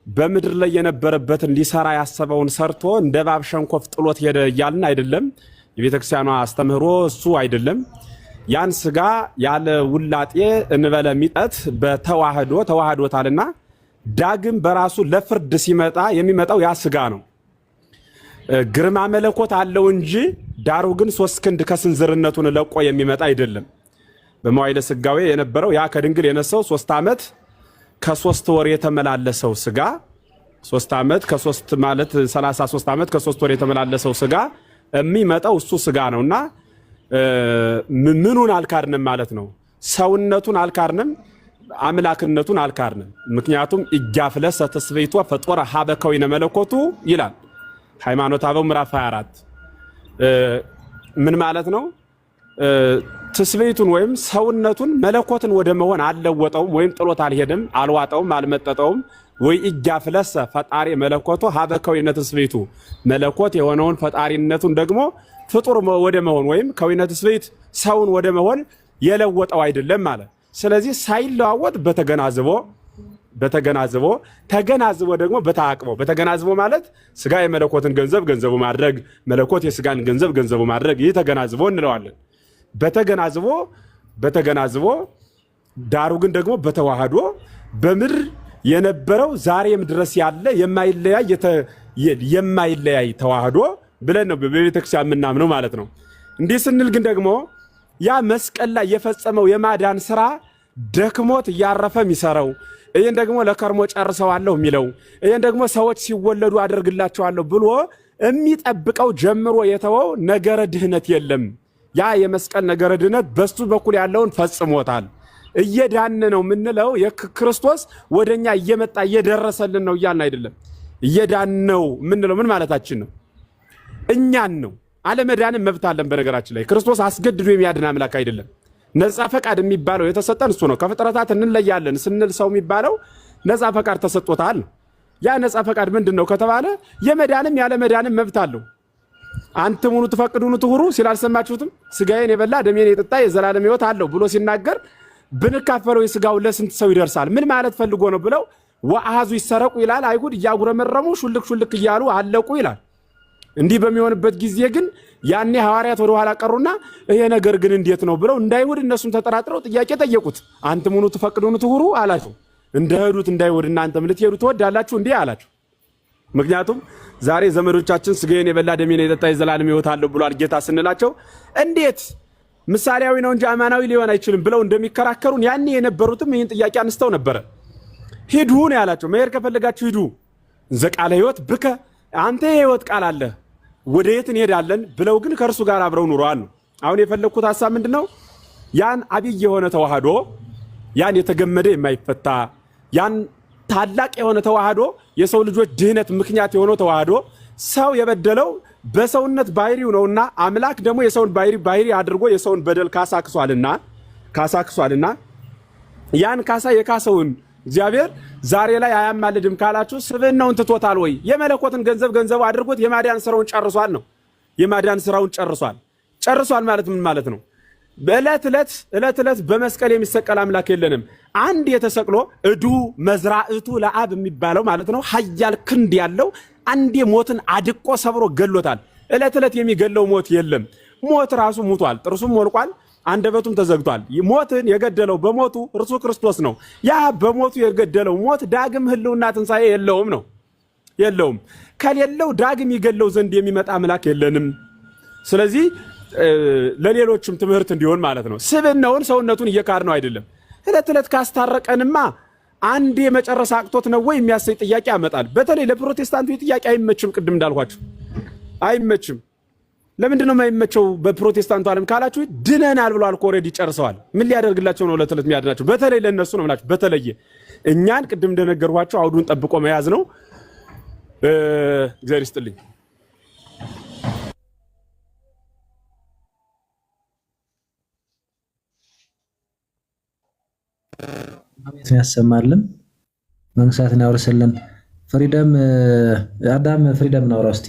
በምድር ላይ የነበረበትን ሊሰራ ያሰበውን ሰርቶ እንደ እባብ ሸንኮፍ ጥሎት ሄደ እያልን አይደለም። የቤተክርስቲያኗ አስተምህሮ እሱ አይደለም። ያን ስጋ ያለ ውላጤ እንበለ ሚጠት በተዋህዶ ተዋህዶታልና ዳግም በራሱ ለፍርድ ሲመጣ የሚመጣው ያ ስጋ ነው። ግርማ መለኮት አለው እንጂ ዳሩ ግን 3 ክንድ ከስንዝርነቱን ለቆ የሚመጣ አይደለም። በመዋዕለ ሥጋዌ የነበረው ያ ከድንግል የነሳው 3 ዓመት ከ3 ወር የተመላለሰው ስጋ 3 ዓመት ከ3 ማለት 33 ዓመት ከ3 ወር የተመላለሰው ስጋ የሚመጣው እሱ ስጋ ነውና ምኑን አልካድንም ማለት ነው። ሰውነቱን አልካድንም፣ አምላክነቱን አልካድንም። ምክንያቱም ኢያፍለሰ ተስበይቶ ፈጦረ ሀበ ከዊነ መለኮቱ ይላል ሃይማኖተ አበው ምዕራፍ 24። ምን ማለት ነው? ትስበይቱን ወይም ሰውነቱን መለኮትን ወደ መሆን አልለወጠውም ወይም ጥሎት አልሄድም፣ አልዋጠውም፣ አልመጠጠውም። ወይ ኢያፍለሰ ፈጣሪ መለኮቱ ሀበ ከዊነ ትስበይቱ መለኮት የሆነውን ፈጣሪነቱን ደግሞ ፍጡር ወደ መሆን ወይም ከዊነ ትስብእት ሰውን ወደ መሆን የለወጠው አይደለም ማለት። ስለዚህ ሳይለዋወጥ በተገናዝቦ ተገናዝቦ ደግሞ በተገናዝቦ ማለት ስጋ የመለኮትን ገንዘቡ ማድረግ፣ መለኮት የስጋን ገንዘቡ ማድረግ፣ ይህ ተገናዝቦ እንለዋለን። በተገናዝቦ ዳሩ ግን ደግሞ በተዋህዶ በምድር የነበረው ዛሬም ድረስ ያለ የማይለያይ ተዋህዶ ብለን ነው በቤተክርስቲያን የምናምነው ማለት ነው። እንዲህ ስንል ግን ደግሞ ያ መስቀል ላይ የፈጸመው የማዳን ስራ ደክሞት እያረፈ የሚሰራው ይሄን ደግሞ ለከርሞ ጨርሰዋለሁ የሚለው ይሄን ደግሞ ሰዎች ሲወለዱ አደርግላቸዋለሁ ብሎ የሚጠብቀው ጀምሮ የተወው ነገረ ድህነት የለም። ያ የመስቀል ነገረ ድህነት በሱ በኩል ያለውን ፈጽሞታል። እየዳነ ነው የምንለው የክርስቶስ ወደኛ እየመጣ እየደረሰልን ነው እያልን አይደለም። እየዳን ነው የምንለው ምን ማለታችን ነው? እኛን ነው። አለመዳንም መብት አለን። በነገራችን ላይ ክርስቶስ አስገድዶ የሚያድን አምላክ አይደለም። ነፃ ፈቃድ የሚባለው የተሰጠን እሱ ነው። ከፍጥረታት እንለያለን ስንል ሰው የሚባለው ነፃ ፈቃድ ተሰጥቶታል። ያ ነፃ ፈቃድ ምንድን ነው ከተባለ የመዳንም ያለመዳንም መብት አለው። አንትሙኑ ትፈቅዱኑ ትሁሩ ሲል አልሰማችሁትም? ስጋዬን የበላ ደሜን የጠጣ የዘላለም ሕይወት አለው ብሎ ሲናገር ብንካፈለው የስጋው ለስንት ሰው ይደርሳል? ምን ማለት ፈልጎ ነው ብለው ወአሃዙ ይሰረቁ ይላል። አይሁድ እያጉረመረሙ ሹልክ እያሉ አለቁ ይላል። እንዲህ በሚሆንበት ጊዜ ግን ያኔ ሐዋርያት ወደ ኋላ ቀሩና ይሄ ነገር ግን እንዴት ነው ብለው እንዳይሁድ እነሱም ተጠራጥረው ጥያቄ ጠየቁት። አንትሙኑ ትፈቅዱኑ ትሁሩ አላቸው። እንደሄዱት እንዳይሁድ እናንተም ልትሄዱ ትወዳላችሁ እንዴ አላቸው። ምክንያቱም ዛሬ ዘመዶቻችን ስጋዬን የበላ ደሜን የጠጣ የዘላለም ሕይወት አለው ብሏል ጌታ ስንላቸው እንዴት ምሳሌያዊ ነው እንጂ አማናዊ ሊሆን አይችልም ብለው እንደሚከራከሩን ያኔ የነበሩትም ይህን ጥያቄ አንስተው ነበረ። ሂዱ ነው ያላቸው። መሄድ ከፈለጋችሁ ሂዱ ዘቃለ ሕይወት ብከ አንተ የሕይወት ቃል አለ ወደ የት እንሄዳለን ብለው ግን ከእርሱ ጋር አብረው ኑረዋል ነው። አሁን የፈለግኩት ሀሳብ ምንድነው? ያን አብይ የሆነ ተዋህዶ ያን የተገመደ የማይፈታ ያን ታላቅ የሆነ ተዋህዶ የሰው ልጆች ድህነት ምክንያት የሆነው ተዋህዶ ሰው የበደለው በሰውነት ባህሪው ነውና አምላክ ደግሞ የሰውን ባህሪ አድርጎ የሰውን በደል ካሳክሷልና ያን ካሳ የካሰውን እግዚአብሔር ዛሬ ላይ አያማልድም ካላችሁ ስብዕናውን ትቶታል ወይ? የመለኮትን ገንዘቡ አድርጎት የማዳን ስራውን ጨርሷል ነው። የማዳን ስራውን ጨርሷል ማለት ምን ማለት ነው? በዕለት ዕለት በመስቀል የሚሰቀል አምላክ የለንም። አንድ የተሰቅሎ እዱ መዝራእቱ ለአብ የሚባለው ማለት ነው ኃያል ክንድ ያለው አንዴ ሞትን አድቆ ሰብሮ ገሎታል። ዕለት የሚገለው ሞት የለም። ሞት ራሱ ሙቷል፣ ጥርሱም ወልቋል፣ አንደበቱም ተዘግቷል። ሞትን የገደለው በሞቱ እርሱ ክርስቶስ ነው። ያ በሞቱ የገደለው ሞት ዳግም ህልውና ትንሣኤ የለውም። ከሌለው ዳግም ይገለው ዘንድ የሚመጣ አምላክ የለንም። ስለዚህ ለሌሎችም ትምህርት እንዲሆን ማለት ነው። ስብዕናውን ሰውነቱን እየካድ ነው አይደለም። ዕለት ካስታረቀንማ አንዴ መጨረስ አቅቶት ነው ወይ የሚያሰኝ ጥያቄ ያመጣል። በተለይ ለፕሮቴስታንቱ ጥያቄ አይመችም። ቅድም እንዳልኳችሁ አይመችም። ለምንድን ነው የማይመቸው? በፕሮቴስታንቱ ዓለም ካላችሁ ድነናል ብለዋል እኮ ኦልሬዲ ጨርሰዋል። ምን ሊያደርግላቸው ነው? ዕለት የሚያድናቸው በተለይ ለነሱ ነው ማለት በተለየ እኛን ቅድም እንደነገርኳቸው አውዱን ጠብቆ መያዝ ነው። እግዚአብሔር ይስጥልኝ። ያሰማልን መንግስታትን ያወርስልን። ፍሪደም አዳም ፍሪደም ነው ራስቲ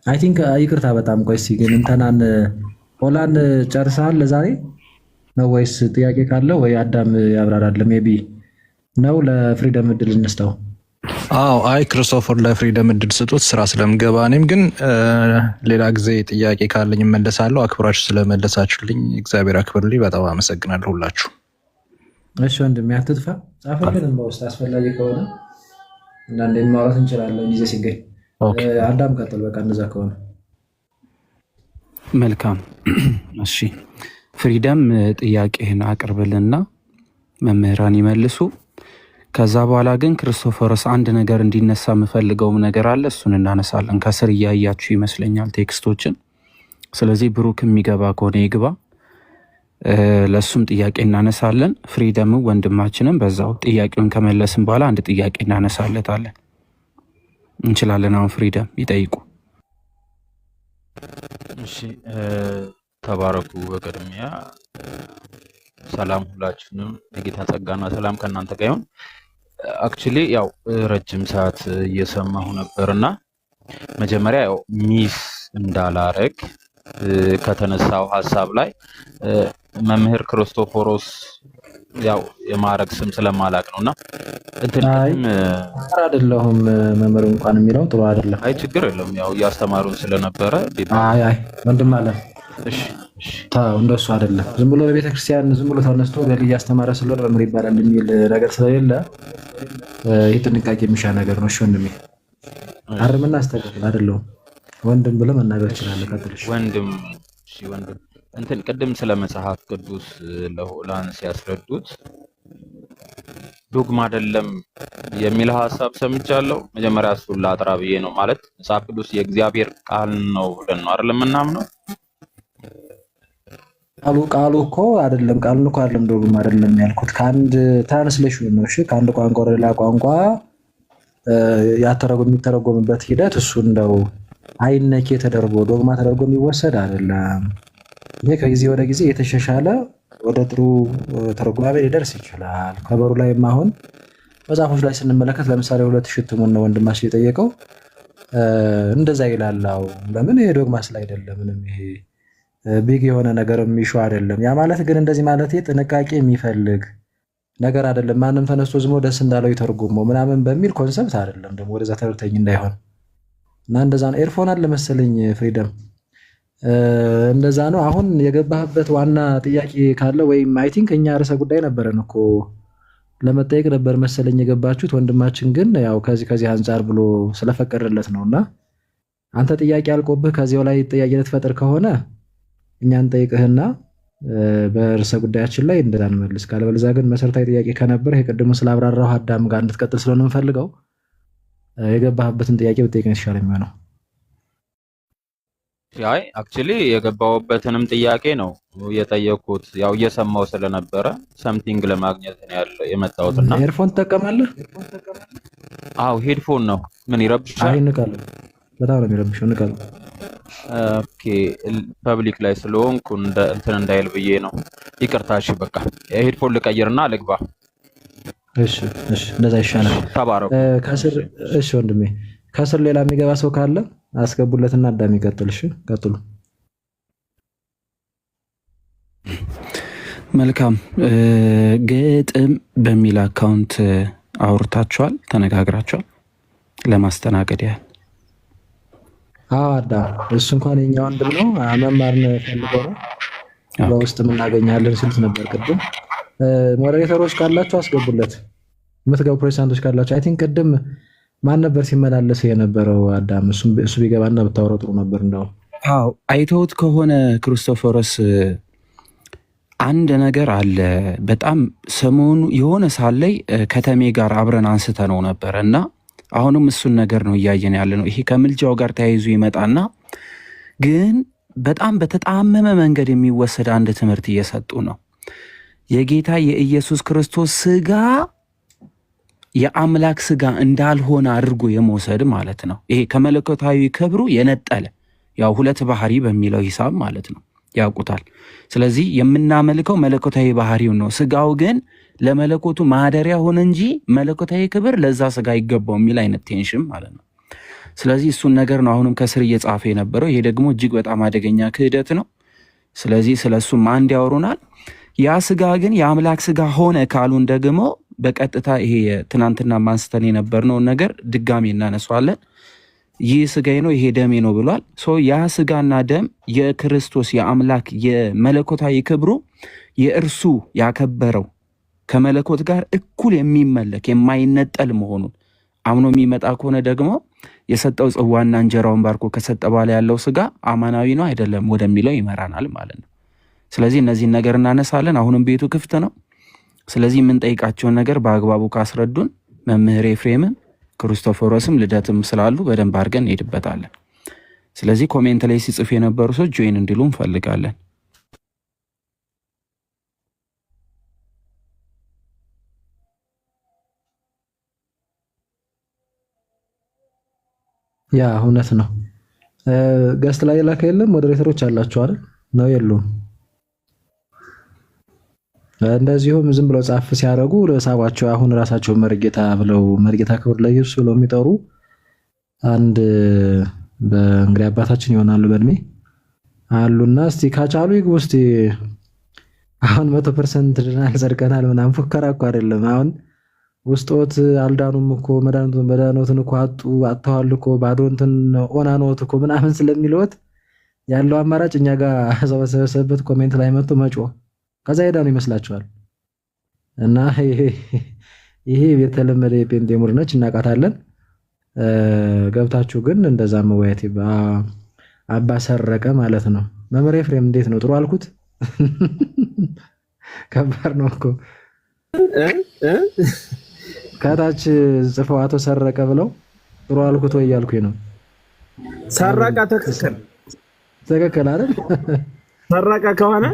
አይ ቲንክ ይቅርታ በጣም ቆይ እስኪ ግን እንተናን ሆላን ጨርሰሃል ለዛሬ ነው ወይስ ጥያቄ ካለ ወይ አዳም ያብራራል? ሜቢ ነው ለፍሪደም እድል እንስተው። አዎ አይ ክርስቶፈር ለፍሪደም እድል ስጡት ስራ ስለምገባ። እኔም ግን ሌላ ጊዜ ጥያቄ ካለኝ እመለሳለሁ። አክብራችሁ ስለመለሳችሁልኝ እግዚአብሔር አክብርልኝ። በጣም አመሰግናለሁ ሁላችሁ። እሺ ወንድሜ አትጥፋ፣ ጻፈልልን በውስጥ አስፈላጊ ከሆነ አንዳንዴ ማውራት እንችላለን ጊዜ ሲገኝ። አዳም ቀጥል። በቃ እንደዛ ከሆነ መልካም። እሺ ፍሪደም ጥያቄህን አቅርብልና መምህራን ይመልሱ። ከዛ በኋላ ግን ክርስቶፈርስ አንድ ነገር እንዲነሳ የምፈልገውም ነገር አለ፣ እሱን እናነሳለን። ከስር እያያችሁ ይመስለኛል ቴክስቶችን። ስለዚህ ብሩክ የሚገባ ከሆነ ይግባ፣ ለሱም ጥያቄ እናነሳለን። ፍሪደም ወንድማችንም በዛው ጥያቄውን ከመለስን በኋላ አንድ ጥያቄ እናነሳለታለን። እንችላለን። አሁን ፍሪደም ይጠይቁ። እሺ ተባረኩ። በቅድሚያ ሰላም ሁላችሁንም፣ የጌታ ጸጋና ሰላም ከእናንተ ጋር ይሁን። አክቹሊ ያው ረጅም ሰዓት እየሰማሁ ነበርና መጀመሪያ ያው ሚስ እንዳላረግ ከተነሳው ሀሳብ ላይ መምህር ክርስቶፎሮስ ያው የማዕረግ ስም ስለማላቅ ነውና አይደለሁም መምህር እንኳን የሚለው ጥሩ አይደለም። አይ ችግር የለም ያው እያስተማሩን ስለነበረ አይ ወንድም አለ። እሺ ታው እንደሱ አይደለም። ዝም ብሎ ለቤተክርስቲያን ዝም ብሎ ተነስቶ ገል እያስተማረ ስለሆነ መምህር ይባላል የሚል ነገር ስለሌለ ይህ ጥንቃቄ የሚሻ ነገር ነው። እሺ ወንድሜ አርምና አስተካክል። አይደለሁም ወንድም ብለህ መናገር ይችላል። ቀጥልሽ ወንድም። እሺ ወንድም ቅድም ስለ መጽሐፍ ቅዱስ ለሆላን ሲያስረዱት ዶግማ አይደለም የሚል ሀሳብ ሰምቻለሁ። መጀመሪያ እሱን ላጥራ ብዬ ነው። ማለት መጽሐፍ ቅዱስ የእግዚአብሔር ቃል ነው ብለን ነው አይደለም የምናምነው? ቃሉ እኮ አይደለም ዶግማ አይደለም ያልኩት ከአንድ ትራንስሌሽን ነው። እሺ ከአንድ ቋንቋ ወደ ሌላ ቋንቋ የሚተረጎምበት ሂደት እሱ እንደው አይነኬ ተደርጎ ዶግማ ተደርጎ የሚወሰድ አይደለም። ይሄ ከጊዜ ወደ ጊዜ የተሻሻለ ወደ ጥሩ ተረጓሚ ሊደርስ ይችላል። ከበሩ ላይም አሁን መጽሐፎች ላይ ስንመለከት ለምሳሌ 2000 እትሙን ነው ወንድማችን የጠየቀው እንደዛ ይላላው። ለምን ይሄ ዶግማ አይደለም፣ ምንም ይሄ ቢግ የሆነ ነገር የሚሹ አይደለም። ያ ማለት ግን እንደዚህ ማለት ጥንቃቄ የሚፈልግ ነገር አይደለም። ማንም ተነስቶ ዝሞ ደስ እንዳለው ይተርጉመው ምናምን በሚል ኮንሰፕት አይደለም። ደግሞ ወደዛ ተርተኝ እንዳይሆን እና እንደዛ ነው። ኤርፎን አለ መሰለኝ ፍሪደም እንደዛ ነው። አሁን የገባህበት ዋና ጥያቄ ካለ ወይም አይ ቲንክ እኛ ርዕሰ ጉዳይ ነበረን እኮ ለመጠየቅ ነበር መሰለኝ የገባችሁት። ወንድማችን ግን ያው ከዚህ አንጻር ብሎ ስለፈቀደለት ነውና አንተ ጥያቄ አልቆብህ ከዚያው ላይ ጥያቄ ልትፈጥር ከሆነ እኛን ጠይቅህና በርዕሰ ጉዳያችን ላይ እንደዛ እንመልስ። ካለበለዚያ ግን መሰረታዊ ጥያቄ ከነበር የቀድሞ ስላብራራው አዳም ጋር እንድትቀጥል ስለሆነ የምፈልገው የገባህበትን ጥያቄ ብትጠይቅ ነው የተሻለ የሚሆነው። አይ አክቹሊ የገባሁበትንም ጥያቄ ነው የጠየኩት። ያው እየሰማው ስለነበረ ሰምቲንግ ለማግኘት ነው ያለው የመጣሁትና። ኤርፎን ትጠቀማለህ? አዎ ሄድፎን ነው። ምን ይረብሻል? አይ ንቃለሁ፣ በጣም ነው የሚረብሸው። ንቃለሁ። ኦኬ ፐብሊክ ላይ ስለሆንኩ እንትን እንዳይል ብዬ ነው። ይቅርታ። እሺ በቃ ሄድፎን ልቀይርና ልግባ። እሺ እንደዛ ይሻላል። ተባረኩ። ከስር እሺ ወንድሜ፣ ከስር ሌላ የሚገባ ሰው ካለ አስገቡለትና አዳም ይቀጥል። እሺ ቀጥሉ። መልካም። ግጥም በሚል አካውንት አውርታችኋል፣ ተነጋግራችኋል። ለማስተናገድ ያህል አዳም እሱ እንኳን የኛ ወንድም ነው፣ መማር ፈልገው ነው በውስጥ እናገኛለን ሲሉት ነበር ቅድም። ሞዴሬተሮች ካላችሁ አስገቡለት፣ የምትገቡ ፕሬዚዳንቶች ካላችሁ። አይ ቲንክ ቅድም ማን ነበር ሲመላለስ የነበረው? አዳም እሱ ቢገባና ብታወራው ጥሩ ነበር። እንደው አዎ አይተውት ከሆነ ክርስቶፎረስ አንድ ነገር አለ። በጣም ሰሞኑ የሆነ ሳለይ ከተሜ ጋር አብረን አንስተ ነው ነበር እና አሁንም እሱን ነገር ነው እያየን ያለ ነው። ይሄ ከምልጃው ጋር ተያይዞ ይመጣና ግን በጣም በተጣመመ መንገድ የሚወሰድ አንድ ትምህርት እየሰጡ ነው። የጌታ የኢየሱስ ክርስቶስ ስጋ የአምላክ ስጋ እንዳልሆነ አድርጎ የመውሰድ ማለት ነው። ይሄ ከመለኮታዊ ክብሩ የነጠለ ያው ሁለት ባህሪ በሚለው ሂሳብ ማለት ነው፣ ያውቁታል። ስለዚህ የምናመልከው መለኮታዊ ባህሪው ነው። ስጋው ግን ለመለኮቱ ማደሪያ ሆነ እንጂ መለኮታዊ ክብር ለዛ ስጋ ይገባው የሚል አይነት ቴንሽን ማለት ነው። ስለዚህ እሱን ነገር ነው አሁንም ከስር እየጻፈ የነበረው። ይሄ ደግሞ እጅግ በጣም አደገኛ ክህደት ነው። ስለዚህ ስለሱም አንድ ያወሩናል። ያ ስጋ ግን የአምላክ ስጋ ሆነ ካሉን ደግሞ በቀጥታ ይሄ ትናንትና ማንስተን የነበርነውን ነገር ድጋሚ እናነሷለን። ይህ ስጋዬ ነው ይሄ ደሜ ነው ብሏል። ያ ስጋና ደም የክርስቶስ የአምላክ የመለኮታዊ ክብሩ የእርሱ ያከበረው ከመለኮት ጋር እኩል የሚመለክ የማይነጠል መሆኑን አምኖ የሚመጣ ከሆነ ደግሞ የሰጠው ጽዋና እንጀራውን ባርኮ ከሰጠ በኋላ ያለው ስጋ አማናዊ ነው አይደለም ወደሚለው ይመራናል ማለት ነው። ስለዚህ እነዚህን ነገር እናነሳለን። አሁንም ቤቱ ክፍት ነው። ስለዚህ የምንጠይቃቸውን ነገር በአግባቡ ካስረዱን መምህር ኤፍሬምም ክርስቶፎሮስም ልደትም ስላሉ በደንብ አድርገን እንሄድበታለን። ስለዚህ ኮሜንት ላይ ሲጽፉ የነበሩ ሰዎች ጆይን እንዲሉ እንፈልጋለን። ያ እውነት ነው። ገስት ላይ ላከ የለም። ሞዴሬተሮች አላችሁ አይደል? ነው የሉም? እንደዚሁም ዝም ብለው ጻፍ ሲያደርጉ ለሳባቸው አሁን ራሳቸው መርጌታ ብለው መርጌታ ክብር ለኢየሱስ ብለው የሚጠሩ አንድ በእንግዲህ አባታችን ይሆናሉ በእድሜ አሉና እስቲ ካቻሉ ይግቡ እስቲ። አሁን 100% ድናል ጸድቀናል ምናምን ፉከራ እኮ አይደለም። አሁን ውስጦት አልዳኑም እኮ መዳኖትን እኮ አጥተዋል እኮ ባዶ እንትን ኦናኖት እኮ ምናምን ስለሚለወት ያለው አማራጭ እኛ ጋር ሰበሰበበት ኮሜንት ላይ መጥቶ መጮህ ከዛ ሄዳኑ ይመስላችኋል። እና ይሄ የተለመደ የጴንጤ ሙድ ነች፣ እናውቃታለን። ገብታችሁ ግን እንደዛ መወያየት አባ ሰረቀ ማለት ነው። መምህር ኤፍሬም እንዴት ነው? ጥሩ አልኩት? ከባድ ነው እኮ ከታች ጽፈው አቶ ሰረቀ ብለው ጥሩ አልኩት ወይ እያልኩኝ ነው። ሰረቀ ትክክል አይደል? ሰረቀ ከሆነ